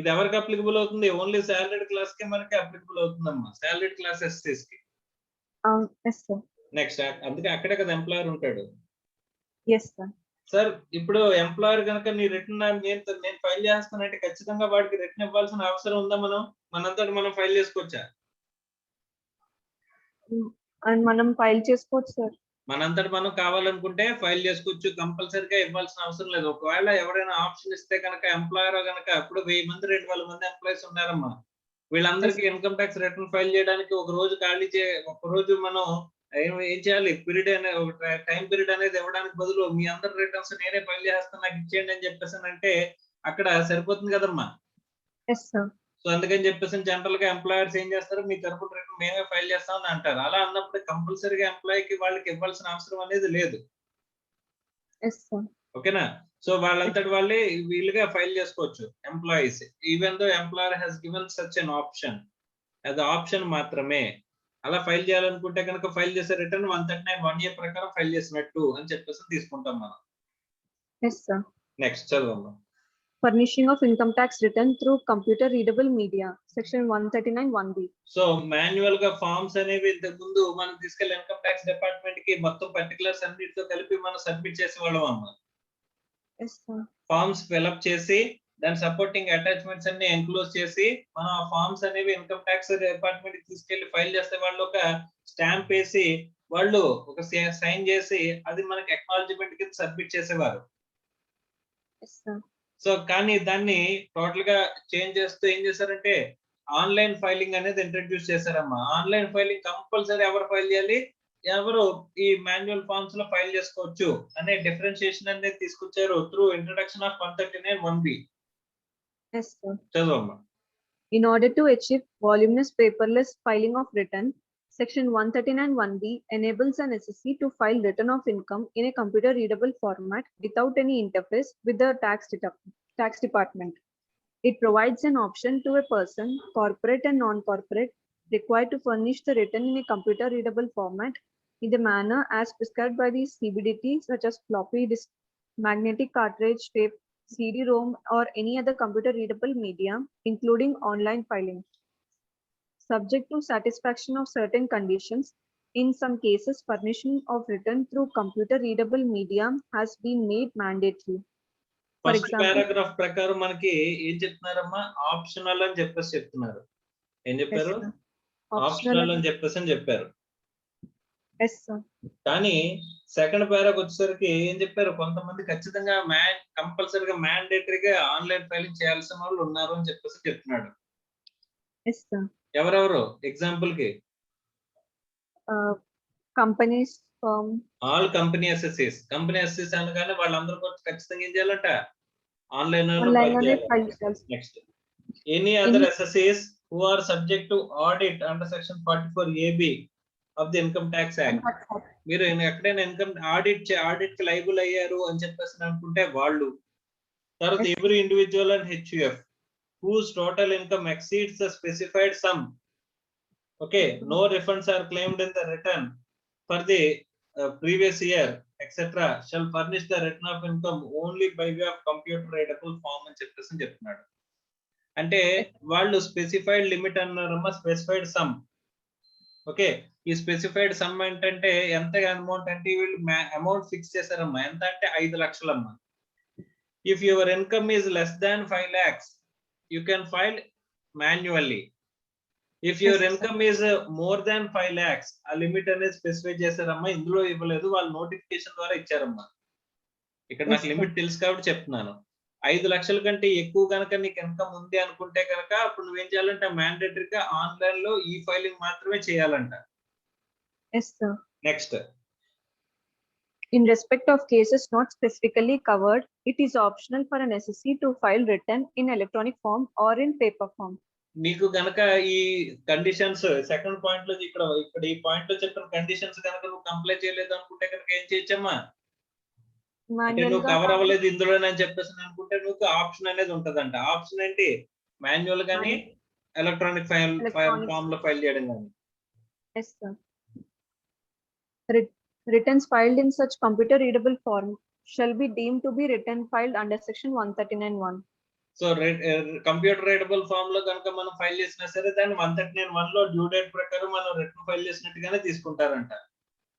ఇది ఎవరికి అప్లికబుల్ అవుతుంది? ఓన్లీ సాలరీడ్ క్లాస్ కి మనకి అప్లికబుల్ అవుతుందమ్మా, సాలరీడ్ క్లాస్ ఎస్సీస్ కి. నెక్స్ట్ అందుకే అక్కడే కదా ఎంప్లాయర్ ఉంటాడు. సార్ ఇప్పుడు ఎంప్లాయర్ కనుక నీ రిటర్న్ నేను ఫైల్ చేస్తానంటే ఖచ్చితంగా వాడికి రిటర్న్ ఇవ్వాల్సిన అవసరం ఉందా? మనంతటి మనం ఫైల్ చేసుకోవచ్చా? మనం ఫైల్ చేసుకోవచ్చు సార్. మనంతటి మనం కావాలనుకుంటే ఫైల్ చేసుకోవచ్చు, కంపల్సరీగా ఇవ్వాల్సిన అవసరం లేదు. ఒకవేళ ఎవరైనా ఆప్షన్ ఇస్తే కనుక ఎంప్లాయర్ కనుక ఇప్పుడు 1000 మంది 2000 మంది ఎంప్లాయీస్ ఉన్నారమ్మా, వీళ్ళందరికీ ఇన్కమ్ ట్యాక్స్ రిటర్న్ ఫైల్ చేయడానికి ఒక రోజు ఒక రోజు మనం ఏం చేయాలి? పీరియడ్ అనే టైం పీరియడ్ అనేది ఇవ్వడానికి బదులు మీ అందరి రిటర్న్స్ నేనే ఫైల్ చేస్తాను, నాకు ఇచ్చేయండి అని చెప్పేసి అంటే అక్కడ సరిపోతుంది కదమ్మా. సో అందుకని చెప్పేసి జనరల్ గా ఎంప్లాయర్స్ ఏం చేస్తారు? మీ తరపున రిటర్న్ మేమే ఫైల్ చేస్తామని అంటారు. అలా అన్నప్పుడు కంపల్సరీగా ఎంప్లాయీకి వాళ్ళకి ఇవ్వాల్సిన అవసరం అనేది లేదు. ఓకేనా? సో వాళ్ళంతటి వాళ్ళే వీలుగా ఫైల్ చేసుకోవచ్చు employees, even though employer has given such an option. అది ఆప్షన్ మాత్రమే. అలా ఫైల్ చేయాలనుకుంటే కనుక ఫైల్ చేసే రిటర్న్ 139(1)A ప్రకారం ఫైల్ చేసినట్టు అని చెప్పేసి తీసుకుంటాం మనం. నెక్స్ట్ చదవండి. Furnishing of income tax return through computer readable media, section 139(1)B. So manual గా ఫార్మ్స్ అనేవి ఇంతకు ముందు మనం తీసుకెళ్లి ఇన్కమ్ ట్యాక్స్ డిపార్ట్మెంట్ కి మొత్తం పర్టికులర్స్ అన్నిటితో కలిపి మనం సబ్మిట్ చేసేవాళ్ళం అమ్మా. ఫార్మ్స్ ఫిల్అప్ చేసి దాని సపోర్టింగ్ అటాచ్మెంట్స్ అన్ని ఎన్క్లోజ్ చేసి మనం ఆ ఫార్మ్స్ అనేవి ఇన్కమ్ ట్యాక్స్ డిపార్ట్మెంట్ కి తీసుకెళ్లి ఫైల్ చేస్తే వాళ్ళు ఒక స్టాంప్ వేసి వాళ్ళు ఒక సైన్ చేసి అది మనకి అక్నాలజ్మెంట్ కింద సబ్మిట్ చేసేవారు. సో కానీ దాన్ని టోటల్ గా చేంజ్ చేస్తూ ఏం చేశారంటే ఆన్లైన్ ఫైలింగ్ అనేది ఇంట్రడ్యూస్ చేశారమ్మా. ఆన్లైన్ ఫైలింగ్ కంపల్సరీ ఎవరు ఫైల్ చేయాలి? ఎవరు ఈ మాన్యువల్ ఫార్మ్స్ లో ఫైల్ చేసుకోవచ్చు అనే డిఫరెన్షియేషన్ అనేది తీసుకొచ్చారు through introduction of 139 1B. Yes, sir. చదవమ్మా. In order to achieve voluminous paperless filing of return, Section 139 1B enables an SSC to file return of income in a computer readable format without any interface with the tax department. It provides an option to a person, corporate and non-corporate, required to furnish the return in a computer readable format in the manner as prescribed by the CBDT, such as floppy disk, magnetic cartridge, tape, CD-ROM, or any other computer readable media, including online filing. Subject to satisfaction of certain conditions, in some cases, furnishing of return through computer readable media has been made mandatory. For first example, paragraph ప్రకారం మనకి ఏం చెప్తున్నారమ్మా, optional అని చెప్పేసి చెప్తున్నారు. ఏం చెప్పారు? yes, sir. Optional అని చెప్పారు. Yes, sir. కానీ సెకండ్ పారాగ్రాఫ్ వచ్చేసరికి ఏం చెప్పారు, కొంతమంది ఖచ్చితంగా కంపల్సరీగా మ్యాండేటరీగా ఆన్లైన్ ఫైలింగ్ చేయాల్సిన వాళ్ళు ఉన్నారు అని చెప్పేసి చెప్తున్నాడు. Yes, sir. ఎవరెవరు ఎగ్జాంపుల్ కి? Companies, firm. All company assessees. Company assessees అనగానే వాళ్ళందరూ కూడా ఖచ్చితంగా ఏం చేయాలంట, ఆన్లైన్ లో ఫైల్ చేయాలి. Next, any other assessees who are subject to audit under section 44AB of the income tax act. మీరు ఎక్కడైనా ఇన్కమ్ ఆడిట్ కి లైబుల్ అయ్యారు అని చెప్పేసి అనుకుంటే వాళ్ళు. తర్వాత every individual and HUF whose total income exceeds the specified sum, okay, no refunds are claimed in the return for the previous year, etc., shall furnish the return of income only by way of computer readable form అని చెప్పేసి చెప్తున్నాడు. అంటే వాళ్ళు specified limit అన్నారమ్మా, specified sum. Okay, ఈ specified sum ఏంటంటే ఎంత amount అంటే వీళ్ళు అమౌంట్ ఫిక్స్ చేశారమ్మా. ఎంత అంటే 5 లక్షలమ్మా. If your income is less than 5 lakhs you can file manually. If your income is more than 5 lakhs ఆ లిమిట్ అనేది స్పెసిఫై చేశారమ్మా. ఇందులో ఇవ్వలేదు, వాళ్ళు నోటిఫికేషన్ ద్వారా ఇచ్చారమ్మా. ఇక్కడ నాకు లిమిట్ తెలుసు కాబట్టి చెప్తున్నాను. 5 లక్షల కంటే ఎక్కువ కనుక నీకు ఇన్కమ్ ఉంది అనుకుంటే కనుక అప్పుడు నువ్వేం చేయాలంటే మ్యాండేటరీగా ఆన్లైన్ లో ఈ ఫైలింగ్ మాత్రమే చేయాలంట. Yes, sir. Next, in respect of cases not specifically covered, it is optional for an SSC to file return in electronic form or in paper form. నీకు గనక ఈ కండిషన్స్ సెకండ్ పాయింట్ లో ఇక్కడ ఈ పాయింట్ లో చెప్పిన కండిషన్స్ కనుక నువ్వు కంప్లై చేయలేదు అనుకుంటే కనుక ఏం చేయొచ్చమ్మా, అంటే నువ్వు కవర్ అవ్వలేదు ఇందులోనే అని చెప్పేసి అనుకుంటే నువ్వు ఆప్షన్ అనేది ఉంటదంట. ఆప్షన్ ఏంటి, మాన్యువల్ గానీ ఎలక్ట్రానిక్ ఫామ్ లో ఫైల్ చేయడం కానీ. Yes, sir. Returns filed in such computer readable form shall be deemed to be return filed under section 139(1). So computer readable form లో కనుక మనం ఫైల్ చేసినా సరే దాన్ని 139(1) లో డ్యూ డేట్ ప్రకారం మనం రిటర్న్ ఫైల్ చేసినట్టుగానే తీసుకుంటారంట.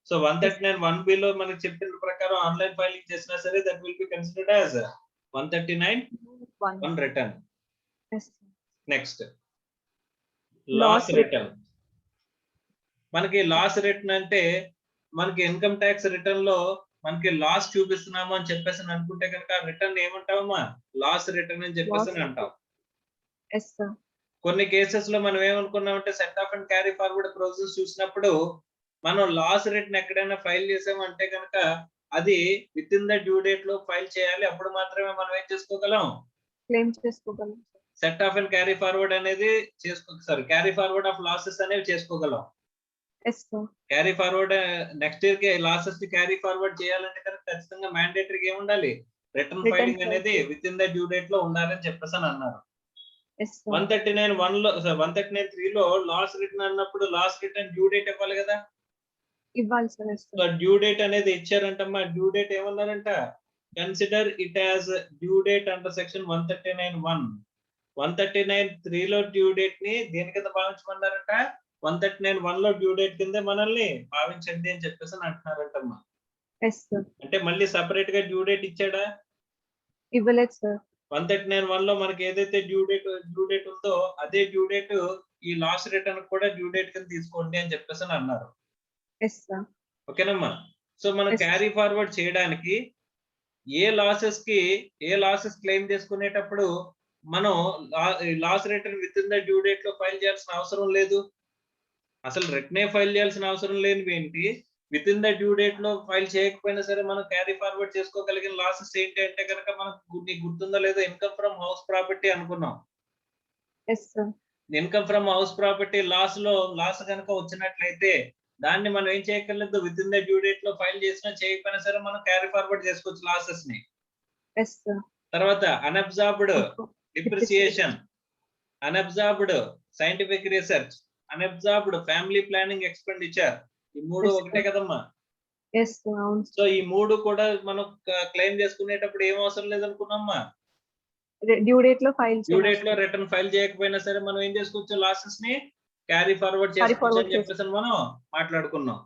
సో 139 1B లో మనకి చెప్పిన ప్రకారం ఆన్లైన్ ఫైలింగ్ చేసినా సరే that will be considered as 139 1 return. Next, loss return. మనకి లాస్ రిటర్న్ అంటే మనకి ఇన్కమ్ ట్యాక్స్ రిటర్న్ లో మనకి లాస్ చూపిస్తున్నాము అని చెప్పేసి అనుకుంటే కనుక రిటర్న్ ఏమంటావమ్మా, లాస్ రిటర్న్ అని చెప్పేసి అంటాం. కొన్ని కేసెస్ లో మనం ఏమనుకున్నామంటే set off and carry forward process చూసినప్పుడు మనం లాస్ రిటర్న్ ఎక్కడైనా ఫైల్ చేసామంటే కనుక అది within the due date లో ఫైల్ చేయాలి. అప్పుడు మాత్రమే మనం ఏం చేసుకోగలం, క్లెయిమ్ చేసుకోగలం. Set off and carry forward అనేది క్యారీ ఫార్వర్డ్ ఆఫ్ లాసెస్ అనేవి చేసుకోగలం. క్యారీ ఫార్వర్డ్ నెక్స్ట్ ఇయర్ కి లాసెస్ ని క్యారీ ఫార్వర్డ్ చేయాలంటే కనుక ఖచ్చితంగా మ్యాండేటరీగా ఏముండాలి, రిటర్న్ ఫైలింగ్ అనేది within the due date లో ఉండాలని చెప్పేసి అన్నారు. 139(1) లో 139(3) లో లాస్ రిటర్న్ అన్నప్పుడు లాస్ రిటర్న్ డ్యూ డేట్ ఇవ్వాలి కదా, ఇవ్వాలి సార్. డ్యూ డేట్ అనేది ఇచ్చారంటమ్మా. డ్యూ డేట్ ఏమన్నారంట, consider it as due date under section 139(1). 139(3) లో డ్యూ డేట్ ని దేని కింద భావించమన్నారంట, 139(1) లో డ్యూ డేట్ కింద మనల్ని భావించండి అని చెప్పేసి అంటున్నారంటమ్మా. అంటే మళ్ళీ సపరేట్ గా డ్యూ డేట్ ఇచ్చాడా, ఇవ్వలేదు సార్. 139(1) లో మనకి ఏదైతే డ్యూ డేట్ ఉందో అదే డ్యూ డేట్ ఈ లాస్ రిటర్న్ కూడా డ్యూ డేట్ కింద తీసుకోండి అని చెప్పేసి అన్నారు. ఓకేనమ్మా. సో మనం క్యారీ ఫార్వర్డ్ చేయడానికి ఏ లాసెస్ క్లెయిమ్ చేసుకునేటప్పుడు మనం loss return within the due date లో ఫైల్ చేయాల్సిన అవసరం లేదు. అసలు రిటర్నే ఫైల్ చేయాల్సిన అవసరం లేనివి ఏంటి, with in the due date లో ఫైల్ చేయకపోయినా సరే మనం క్యారీ ఫార్వర్డ్ చేసుకోగలిగిన లాసెస్ ఏంటి అంటే కనుక మనకు నీకు గుర్తుందో లేదో ఇన్కమ్ ఫ్రమ్ హౌస్ ప్రాపర్టీ అనుకున్నాం. Yes, sir. Income from house property loss కనుక వచ్చినట్లయితే దాన్ని మనం ఏం చేయగలదు, within the due date లో ఫైల్ చేసినా చేయకపోయినా సరే మనం క్యారీ ఫార్వర్డ్ చేసుకోవచ్చు లాసెస్ ని. Yes, sir. తర్వాత unabsorbed Also, depreciation, unabsorbed scientific research, unabsorbed family planning expenditure, ఈ మూడు Yes, ఒకటే sir. కదమ్మా. Yes, sir. సో ఈ మూడు కూడా మనం క్లెయిమ్ చేసుకునేటప్పుడు ఏం అవసరం లేదనుకున్నామ్మా, Due date లో file డ్యూ డేట్ లో చేయవచ్చు. రిటర్న్ ఫైల్ చేయకపోయినా సరే మనం ఏం చేసుకోవచ్చు, లాసెస్ ని క్యారీ ఫార్వర్డ్ చేసుకోవచ్చు forward అని చెప్పేసి మనం మాట్లాడుకున్నాం.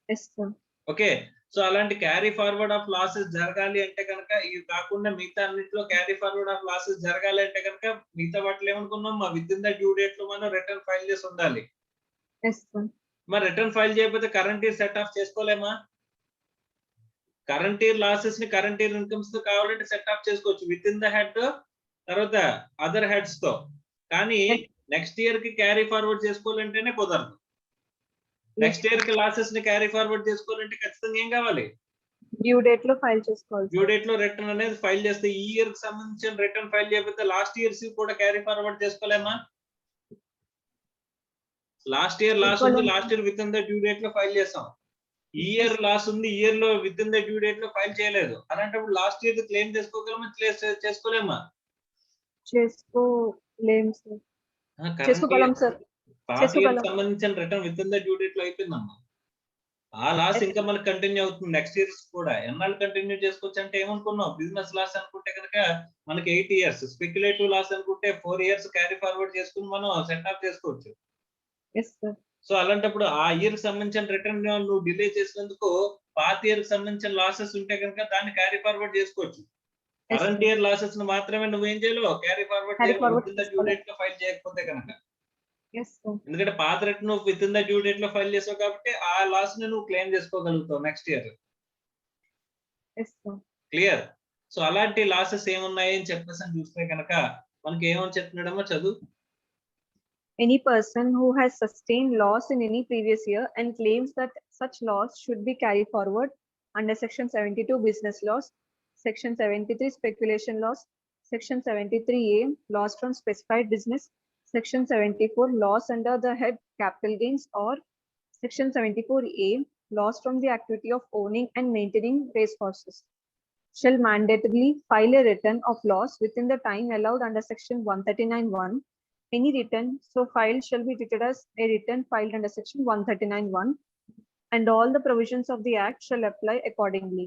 Yes, sir. ఓకే, సో అలాంటి క్యారీ ఫార్వర్డ్ ఆఫ్ లాసెస్ జరగాలి అంటే కనుక ఇవి కాకుండా మిగతా అన్నింటిలో క్యారీ ఫార్వర్డ్ ఆఫ్ లాసెస్ జరగాలి అంటే కనుక మిగతా వాటిలో ఏమనుకున్నాం, within the due date లో మనం రిటర్న్ ఫైల్ చేసి ఉండాలి. Yes, sir. మరి రిటర్న్ ఫైల్ చేయకపోతే కరెంట్ ఇయర్ సెట్ ఆఫ్ చేసుకోలేమా? కరెంట్ ఇయర్ లాసెస్ ని కరెంట్ ఇయర్ ఇన్కమ్స్ తో కావాలంటే సెట్ ఆఫ్ చేసుకోవచ్చు విత్ ఇన్ ద హెడ్, తర్వాత అదర్ హెడ్స్ తో. కానీ నెక్స్ట్ ఇయర్ కి క్యారీ ఫార్వర్డ్ చేసుకోవాలంటేనే కుదరదు. నెక్స్ట్ ఇయర్ కి లాసెస్ ని క్యారీ ఫార్వర్డ్ చేసుకోవాలంటే ఖచ్చితంగా ఏం కావాలి, Due date లో file చేసుకోవాలి. డ్యూ డేట్ లో రిటర్న్ అనేది ఫైల్ చేస్తే ఈ ఇయర్ కి సంబంధించిన రిటర్న్ ఫైల్ చేయకపోతే లాస్ట్ ఇయర్స్ కూడా క్యారీ ఫార్వర్డ్ చేసుకోలేమా? లాస్ట్ ఇయర్ లాస్ ఉంది, last year within the due date లో ఫైల్ చేసాం. ఈ ఇయర్ లాస్ ఉంది, ఈ ఇయర్ లో within the due date లో ఫైల్ చేయలేదు. అలాంటప్పుడు లాస్ట్ ఇయర్ క్లెయిమ్ చేసుకోగలమా, చేసుకోలేమా? చేసుకోలేం సార్. కరెంట్ చేసుకోగలం ఇయర్ సార్. పాత ఇయర్ చేసుకోగలం. సంబంధించిన return within the due date లో అయిపోయిందమ్మా. ఆ లాస్ ఇంకా మనకు కంటిన్యూ అవుతుంది నెక్స్ట్ ఇయర్స్ కూడా. ఎన్నాళ్ళు కంటిన్యూ చేసుకోవచ్చు అంటే ఏమనుకున్నాం, బిజినెస్ లాస్ అనుకుంటే కనుక మనకి 8 ఇయర్స్, స్పెక్యులేటివ్ లాస్ అనుకుంటే 4 ఇయర్స్ క్యారీ ఫార్వర్డ్ చేసుకుని మనం సెట్ ఆఫ్ చేసుకోవచ్చు. Yes, sir. సో అలాంటప్పుడు ఆ ఇయర్ కి సంబంధించిన రిటర్న్ నువ్వు డిలే చేసినందుకు పాత ఇయర్ కి సంబంధించిన లాసెస్ ఉంటే కనుక దాన్ని క్యారీ ఫార్వర్డ్ చేసుకోవచ్చు. Yes, current sir. Year losses ను మాత్రమే నువ్వు ఏం చేయలేవు, క్యారీ ఫార్వర్డ్ Carry చేయాలి forward within the due చేసుకోవాలి. డేట్ లో ఫైల్ చేయకపోతే కనుక. Yes, sir. ఎందుకంటే పాత రిటర్న్ నువ్వు within the due date లో ఫైల్ చేసావు కాబట్టి ఆ లాస్ ని నువ్వు క్లెయిమ్ చేసుకోగలుగుతావు next year. Yes, sir. Clear? So అలాంటి లాసెస్ ఏమున్నాయి అని చెప్పేసి అని చూస్తే కనుక మనకి ఏమని చెప్తున్నాడమ్మా, చదువు. Any person who has sustained loss in any previous year and claims that such loss should be carried forward under Section 72 Business Laws, Section 73 Speculation Laws, Section 73A Loss from Specified Business, Section 74 Loss under the head Capital Gains, or Section 74A Loss from the activity of owning and maintaining racehorses, shall mandatorily file a return of loss within the time allowed under Section 139(1). Any return so filed shall be treated as a return filed under Section 139(1), and all the provisions of the Act shall apply accordingly.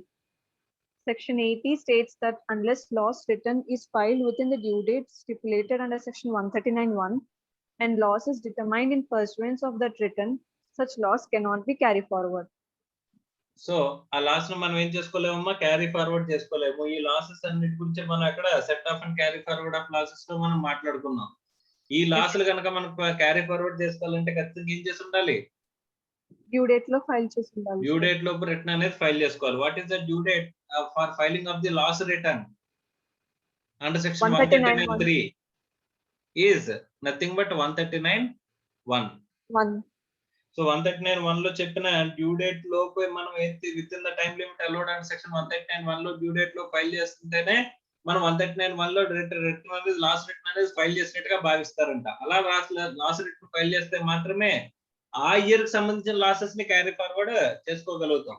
Section 80 states that unless loss return is filed within the due date stipulated under Section 139(1) and loss is determined in pursuance of that return, such loss cannot be carried forward. So ఆ loss ను మనం ఏం చేసుకోలేమమ్మా, carry forward చేసుకోలేము. ఈ losses అన్నిటి గురించి మనం అక్కడ set off and carry forward of losses లో మనం మాట్లాడుకున్నాం. ఈ లాసులు కనుక మనం క్యారీ ఫార్వర్డ్ చేసుకోవాలంటే ఖచ్చితంగా ఏం చేసి ఉండాలి, Due date లో ఫైల్ చేసి ఉండాలి. డ్యూ డేట్ లోపు రిటర్న్ అనేది ఫైల్ చేసుకోవాలి. What is the due date for filing of the loss return under section 139(3) is nothing but 139(1). 1. So 139(1) లో చెప్పిన డ్యూ డేట్ లోపు మనం within the time limit allowed and section 139(1) లో due date లో file చేస్తుంటేనే మనం 139(1) లో రిటర్న్ అనేది లాస్ రిటర్న్ అనేది ఫైల్ చేసినట్టుగా భావిస్తారంట. అలా లాస్ రిటర్న్ ఫైల్ చేస్తే మాత్రమే ఆ ఇయర్ కి సంబంధించిన లాసెస్ ని క్యారీ ఫార్వర్డ్ చేసుకోగలుగుతాం.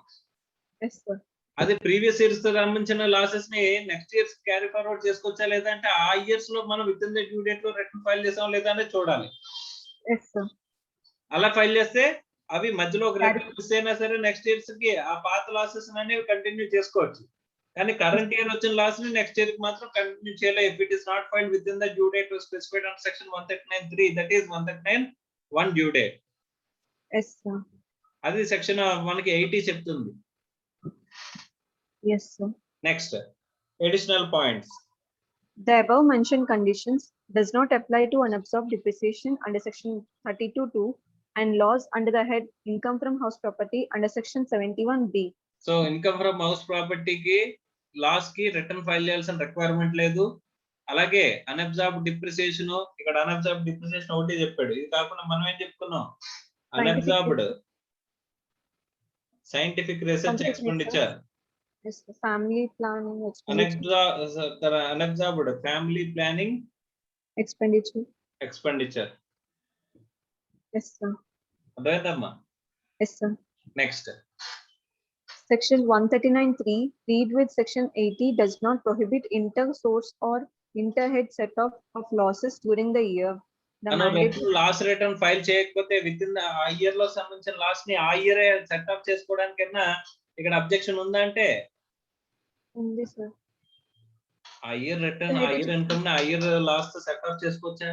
Yes, sir. అదే ప్రీవియస్ ఇయర్స్ కి సంబంధించిన లాసెస్ ని నెక్స్ట్ ఇయర్స్ క్యారీ ఫార్వర్డ్ చేసుకోవచ్చా లేదా అంటే ఆ ఇయర్స్ లో మనం within the due date లో రిటర్న్ ఫైల్ చేసాం లేదా అనేది చూడాలి. Yes, sir. అలా ఫైల్ చేస్తే అవి మధ్యలో ఒక రిటర్న్ మిస్ అయినా సరే నెక్స్ట్ ఇయర్స్ కి ఆ పాత లాసెస్ అనేవి కంటిన్యూ చేసుకోవచ్చు. కానీ కరెంట్ ఇయర్ వచ్చిన లాస్ ని నెక్స్ట్ ఇయర్ కి మాత్రం కంటిన్యూ చేయలేదు. If it is not filed with in the due date specified under section 139(3), that is 139(1) due date. Yes, sir. అది సెక్షన్ మనకి 80 చెప్తుంది. Yes, sir. Next additional points. The above mentioned conditions does not apply to unabsorbed depreciation under Section 32(2) and laws under the head income from house property under Section 71(b). So income from house ప్రాపర్టీకి loss కి return file చేయాల్సిన requirement లేదు. అలాగే అన్అబ్జార్బ్డ్ depreciation, ఇక్కడ అన్అబ్జార్బ్డ్ depreciation ఒకటి చెప్పాడు. ఇది కాకుండా మనం ఏం చెప్పుకున్నాం, unabsorbed scientific research Complete expenditure. Yes, sir. Family planning expenditure. Unabsorbed family planning Expenditure. Expenditure. Yes, sir. అర్థమైందమ్మా? Yes, sir. Next Section 139(3) read with Section 80 does not prohibit inter-source or inter-head set-off of losses during the year. The మనం mandatory loss return file చేయకపోతే with in ఆ year లో సంబంధించిన loss ని ఆ year setup చేసుకోవడానికైనా ఇక్కడ objection ఉందా అంటే ఉంది, sir. ఆ ఇయర్ రిటర్న్ ఆ ఇయర్ ఇన్కమ్ ని ఆ ఇయర్ లాస్ తో సెటప్ చేసుకోవచ్చా?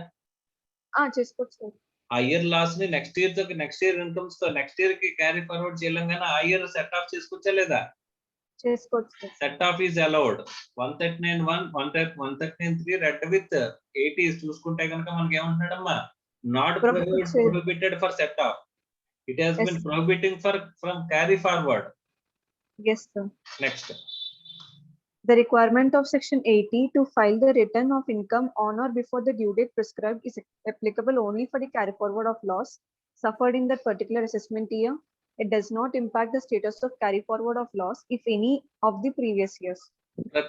చేసుకోవచ్చు, sir. ఆ ఇయర్ లాస్ ని నెక్స్ట్ ఇయర్ తో నెక్స్ట్ ఇయర్ ఇన్కమ్స్ తో నెక్స్ట్ ఇయర్ కి క్యారీ ఫార్వర్డ్ చేయలేగానే ఆ ఇయర్ సెట్ ఆఫ్ చేసుకోవచ్చా లేదా? చేసుకోవచ్చు, sir. Set off is allowed. 139(1), 139(3) read with 80 చూసుకుంటే కనుక మనకి ఏమంటున్నాడమ్మా? Not prohibited for set off. It has been prohibiting from carry forward. Yes, sir. Next. The requirement of Section 80 to file the return of income on or before the due date prescribed is applicable only for the carry forward of loss suffered in that particular assessment year. It does not impact the status of carry forward of loss if any of the previous years.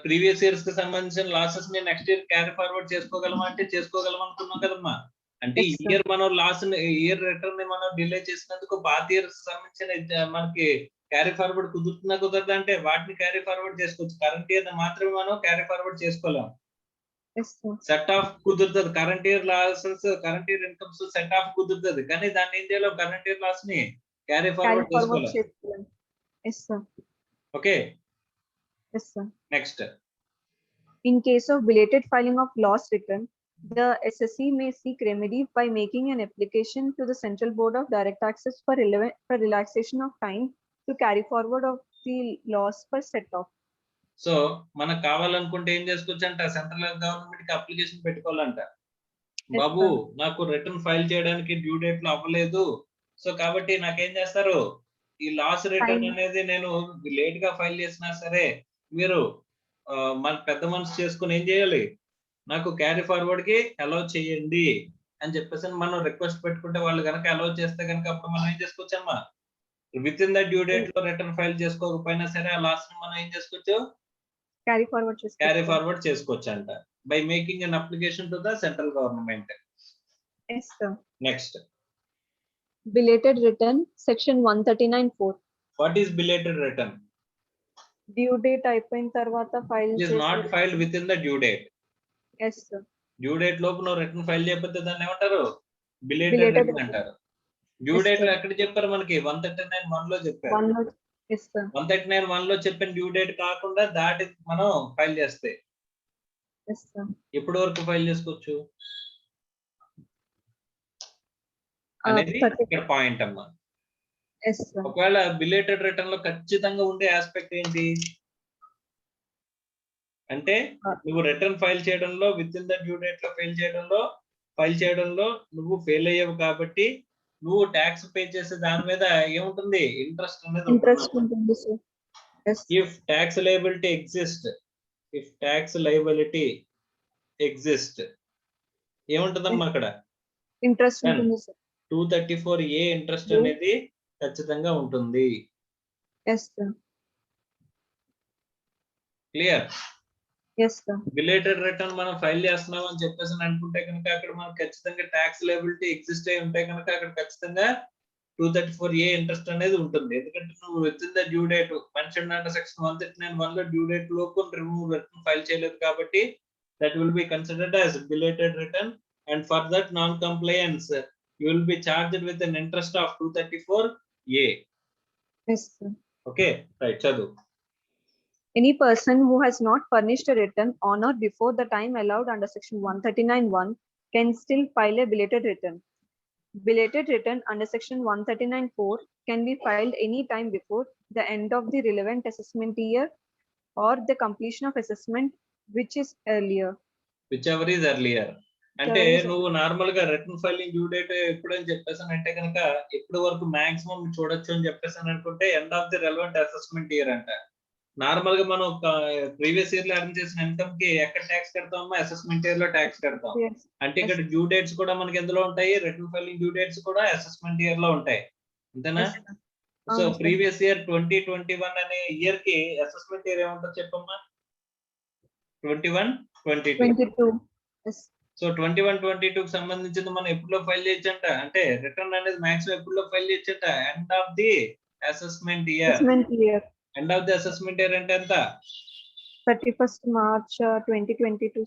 Previous years కి సంబంధించిన losses ని next year carry forward చేసుకోగలమా అంటే చేసుకోగలం అనుకున్నాం కదమ్మా. అంటే ఈ year మనం లాస్ ఇయర్ రిటర్న్ ని మనం డిలే చేసినందుకు పాత ఇయర్ సంబంధించిన మనకి క్యారీ ఫార్వర్డ్ కుదురుతుందా కుదరదా అంటే వాటిని క్యారీ ఫార్వర్డ్ చేసుకోవచ్చు. కరెంట్ ఇయర్ మాత్రమే మనం క్యారీ ఫార్వర్డ్ చేసుకోలేం. సెట్ ఆఫ్ కుదురుతుంది. Current year losses current year incomes set off కుదురుతుంది కానీ దాన్ని ఏం చేయాలి? కరెంట్ ఇయర్ లాస్ ని క్యారీ ఫార్వర్డ్ చేసుకోలేం. Okay. Yes, sir. Next. In case of belated filing of loss return, the SSE may seek remedy by making an application to the Central Board of Direct Taxes for relaxation of time to carry forward of the loss per set off. So మనకు కావాలనుకుంటే ఏం చేసుకోవచ్చు అంట? Central government కి application పెట్టుకోవాలంట. బాబు నాకు return file చేయడానికి due date లో అవ్వలేదు, సో కాబట్టి నాకేం చేస్తారు? ఈ లాస్ రిటర్న్ అనేది నేను లేట్ గా ఫైల్ చేసినా సరే మీరు మన పెద్ద మనసు చేసుకుని ఏం చేయాలి? నాకు క్యారీ ఫార్వర్డ్ కి అలౌ చేయండి అని చెప్పేసి మనం రిక్వెస్ట్ పెట్టుకుంటే వాళ్ళు కనుక అలౌ చేస్తే కనుక అప్పుడు మనం ఏం చేసుకోవచ్చమ్మా? Within the due date లో రిటర్న్ ఫైల్ చేసుకోకపోయినా సరే ఆ లాస్ ని మనం ఏం చేసుకోవచ్చు? క్యారీ ఫార్వర్డ్ చేసుకోవచ్చు అంట by making an application to the central government. Yes, sir. Next. Belated return, Section 139(4). What is belated return? Due date అయిపోయిన తర్వాత file It is not filed within the due date. Yes, sir. Due date లోపు నువ్వు return file చేయకపోతే దాన్ని ఏమంటారు? Belated Belated return అంటారు. Due Yes, date sir. ఎక్కడ చెప్పారు మనకి? 139(1) లో చెప్పారు. 1 లో. Yes, sir. 139(1) లో చెప్పిన డ్యూ డేట్ కాకుండా దాటి మనం ఫైల్ చేస్తే Yes, sir. ఎప్పటి వరకు ఫైల్ చేసుకోవచ్చు అనేది ఇక్కడ పాయింట్ అమ్మా. Yes, sir. ఒకవేళ బిలేటెడ్ రిటర్న్ లో ఖచ్చితంగా ఉండే ఆస్పెక్ట్ ఏంటి అంటే నువ్వు రిటర్న్ ఫైల్ చేయడంలో with in the due date లో ఫైల్ చేయడంలో నువ్వు ఫెయిల్ అయ్యావు కాబట్టి నువ్వు ట్యాక్స్ పే చేసే దాని మీద ఏముంటుంది? ఇంట్రెస్ట్ అనేది ఉంటుంది, sir. Yes. If tax liability exists ఏముంటుందమ్మా అక్కడ? ఇంట్రెస్ట్ ఉంటుంది, sir. 234A ఇంట్రెస్ట్ అనేది ఖచ్చితంగా ఉంటుంది. Yes, sir. Clear? Yes, sir. Belated return మనం ఫైల్ చేస్తున్నాం అని చెప్పేసి అనుకుంటే కనుక అక్కడ మనకు ఖచ్చితంగా ట్యాక్స్ లయబిలిటీ ఎగ్జిస్ట్ అయి ఉంటే కనుక అక్కడ ఖచ్చితంగా 234A ఇంట్రెస్ట్ అనేది ఉంటుంది. ఎందుకంటే నువ్వు within the due date mention under section 139(1) లో డ్యూ డేట్ లోపు రిమూవ్ రిటర్న్ ఫైల్ చేయలేదు కాబట్టి that will be considered as belated return, and for that non compliance you will be charged with an interest of 234A. Yes, sir. Okay, right, chadu. Any person who has not furnished a return on or before the time allowed under Section 139(1) can still file a belated return. Belated return under Section 139(4) can be filed any time before the end of the relevant assessment year or the completion of assessment which is earlier. Whichever is earlier. అంటే నువ్వు normal గా return filing due date ఎప్పుడు అని చెప్పేసాను అంటే కనుక ఎప్పటి వరకు మాక్సిమం చూడొచ్చు అని చెప్పేసాను అనుకుంటే end of the relevant assessment year అంట. నార్మల్ గా మనం ప్రీవియస్ ఇయర్ లో ఎర్న్ చేసిన ఇన్కమ్ కి ఎక్కడ ట్యాక్స్ కడతామో అసెస్మెంట్ ఇయర్ లో ట్యాక్స్ కడతాం. అంటే ఇక్కడ డ్యూ డేట్స్ కూడా మనకి ఎందులో ఉంటాయి? రిటర్న్ ఫైలింగ్ డ్యూ డేట్స్ కూడా అసెస్మెంట్ ఇయర్ లో ఉంటాయి, అంతేనా? సో అవును sir. ప్రీవియస్ ఇయర్ 2021 అనే ఇయర్ కి అసెస్మెంట్ ఇయర్ ఏముంటుంది చెప్పమ్మా? 21, 22. 22. Yes. సో 21, 22 కి సంబంధించింది మనం ఎప్పుడులో ఫైల్ చేయొచ్చంట? అంటే రిటర్న్ అనేది మాక్సిమం ఎప్పుడులో ఫైల్ చేయొచ్చంట? End of the assessment year. Assessment year. End of the assessment year అంటే ఎంత? 31st March 2022.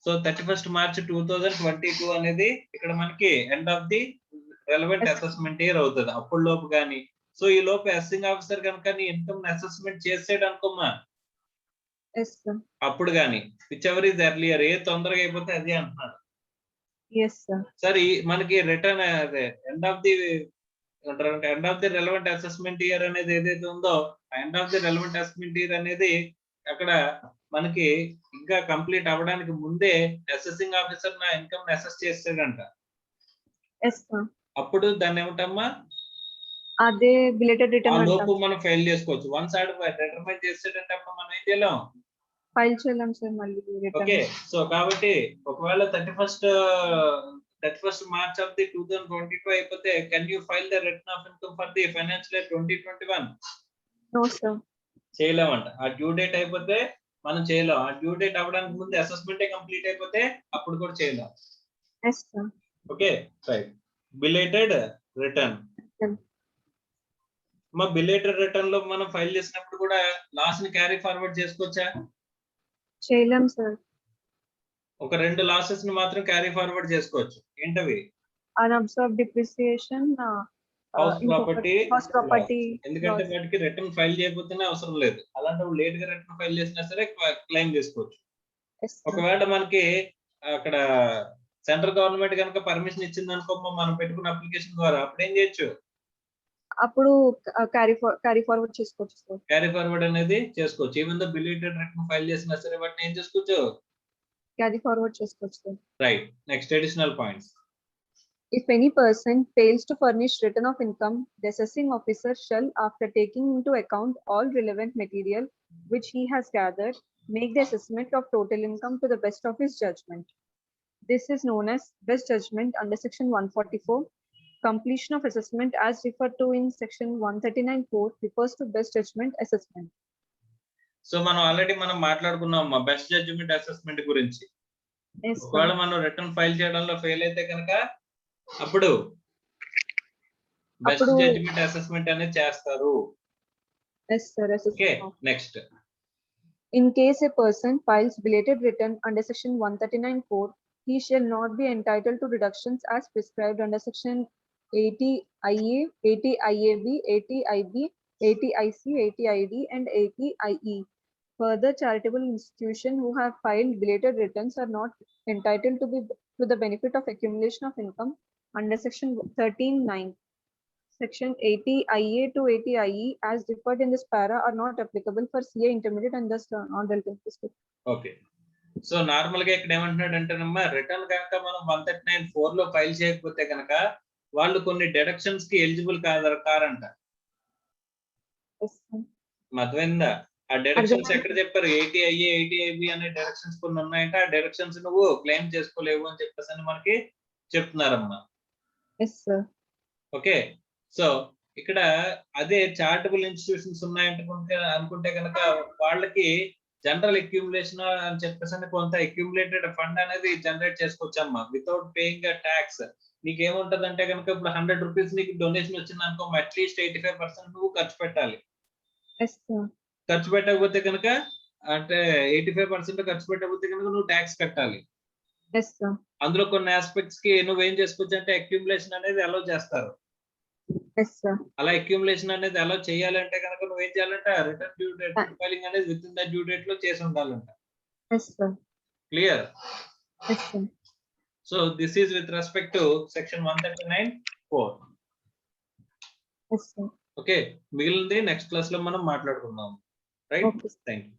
So 31st March 2022 అనేది ఇక్కడ మనకి end of the relevant Yes. Assessment year అవుతుంది. అప్పుడు లోపు కానీ సో ఈ లోపు అసెసింగ్ ఆఫీసర్ కనుక నీ ఇన్కమ్ అసెస్మెంట్ చేసాడు అనుకోమ్మా, Yes sir. అప్పుడు కానీ విచ్ ఎవర్ ఇస్ ఎర్లియర్, ఏ తొందరగా అయిపోతే అది అంటున్నాడు. Yes sir. సార్ ఈ మనకి return end of the end of the relevant assessment year అనేది ఏదైతే ఉందో end of the relevant assessment year అనేది అక్కడ మనకి ఇంకా కంప్లీట్ అవ్వడానికి ముందే అసెసింగ్ ఆఫీసర్ నా ఇన్కమ్ అసెస్ చేస్తాడంట. Yes sir. అప్పుడు దాన్ని ఏమిటమ్మా, అదే బిలేటెడ్ ఆ రిటర్న్ లోపు అంటాం. మనం ఫైల్ చేసుకోవచ్చు. వన్స్ ఆడు డిటర్మైన్ చేస్తాడంటే అప్పుడు మనం ఏం చేయలేం. ఫైల్ చేయలేం సార్ మళ్ళీ ఓకే. రిటర్న్. సో కాబట్టి ఒకవేళ 31st March of the 2022 అయిపోతే can you file the return of income for the financial year 2021? No sir. చేయలేమంట. ఆ డ్యూ డేట్ అయిపోతే మనం చేయలేం. ఆ డ్యూ డేట్ అవ్వడానికి ముందు అసెస్మెంటే కంప్లీట్ అయిపోతే అప్పుడు కూడా చేయలేం. Yes sir. Okay right. Belated return. మా బిలేటెడ్ రిటర్న్ లో మనం ఫైల్ చేసినప్పుడు కూడా లాస్ ని క్యారీ ఫార్వర్డ్ చేసుకోవచ్చా? చేయలేం సార్. ఒక 2 లాసెస్ ని మాత్రం క్యారీ ఫార్వర్డ్ చేసుకోవచ్చు. ఏంటవి? Unabsorbed depreciation, house property. House property. ఎందుకంటే వాటికి రిటర్న్ ఫైల్ చేయకపోతేనే అవసరం లేదు. అలాంటప్పుడు లేట్ గా రిటర్న్ ఫైల్ చేసినా సరే క్లెయిమ్ చేసుకోవచ్చు. ఒకవేళ మనకి అక్కడ సెంట్రల్ గవర్నమెంట్ కనుక పర్మిషన్ ఇచ్చింది అనుకో మనం పెట్టుకున్న అప్లికేషన్ ద్వారా అప్పుడు ఏం చేయొచ్చు? అప్పుడు క్యారీ ఫార్వర్డ్ చేసుకోవచ్చు సార్. క్యారీ ఫార్వర్డ్ అనేది చేసుకోవచ్చు. Even though belated return file చేసినా సరే వాటిని ఏం చేసుకోవచ్చు? క్యారీ ఫార్వర్డ్ చేసుకోవచ్చు sir. Right. Next additional points. If any person fails to furnish return of income, the assessing officer shall, after taking into account all relevant material which he has gathered, make the assessment of total income to the best of his judgment. This is known as best judgment under section 144. Completion of assessment as referred to in section 139(4) refers to best judgment assessment. So మనం already మాట్లాడుకున్నాం best judgment assessment గురించి. Yes sir. ఒకవేళ మనం return file చేయడంలో fail అయితే కనుక అప్పుడు best judgment assessment అనేది చేస్తారు. Yes sir. Okay next. In case a person files belated return under section 139(4), he shall not be entitled to deductions as prescribed under section 80IA, 80IAB, 80IB, 80IC, 80ID, and 80IE. Further, charitable institutions who have filed belated returns are not entitled to the benefit of accumulation of income under section 13(9). Section 80IA to 80IE as referred in this para are not applicable for CA intermediate and thus not dealt in this book. Okay. So normal గా ఇక్కడ ఏమంటున్నాడు అంటేనమ్మా return కనుక మనం 139(4) లో file చేయకపోతే కనుక వాళ్ళు కొన్ని డిడక్షన్స్ కి ఎలిజిబుల్ కారంట. మధ్యమైందా? ఆ డిడక్షన్స్ ఎక్కడ చెప్పారు? 80IA, 80IB అనే డిడక్షన్స్ కొన్ని ఉన్నాయంటే ఆ డిడక్షన్స్ నువ్వు క్లెయిమ్ చేసుకోలేవు అని చెప్పేసి అని మనకి చెప్తున్నారమ్మా. Yes sir. ఓకే. సో ఇక్కడ అదే చారిటబుల్ ఇన్స్టిట్యూషన్స్ ఉన్నాయంటే అనుకుంటే కనుక వాళ్ళకి జనరల్ అక్యూములేషన్ అని చెప్పేసి కొంత అక్యూములేటెడ్ ఫండ్ అనేది జనరేట్ చేసుకోవచ్చమ్మా వితౌట్ పేయింగ్ ట్యాక్స్. నీకేముంటది అంటే కనుక ఇప్పుడు 100 రూపీస్ నీకు డొనేషన్ వచ్చింది అనుకో అట్లీస్ట్ 85% నువ్వు ఖర్చు పెట్టాలి. Yes sir. ఖర్చు పెట్టకపోతే కనుక అంటే 85% ఖర్చు పెట్టకపోతే కనుక నువ్వు ట్యాక్స్ కట్టాలి. Yes sir. అందులో కొన్ని ఆస్పెక్ట్స్ కి నువ్వేం చేసుకోవచ్చు అంటే అక్యూములేషన్ అనేది అలౌ చేస్తారు. Yes sir. అలా అక్యూములేషన్ అనేది అలౌ చేయాలంటే కనుక నువ్వేం చేయాలంటే రిటర్న్ డ్యూ డేట్ ఫైలింగ్ అనేది within the due date లో చేసి ఉండాలంట. Yes sir. Clear? Yes sir. So this is with respect to section 139(4). Yes sir. Okay. మిగిలింది నెక్స్ట్ క్లాస్ లో మనం మాట్లాడుకుందాం. రైట్. Okay. Thank you.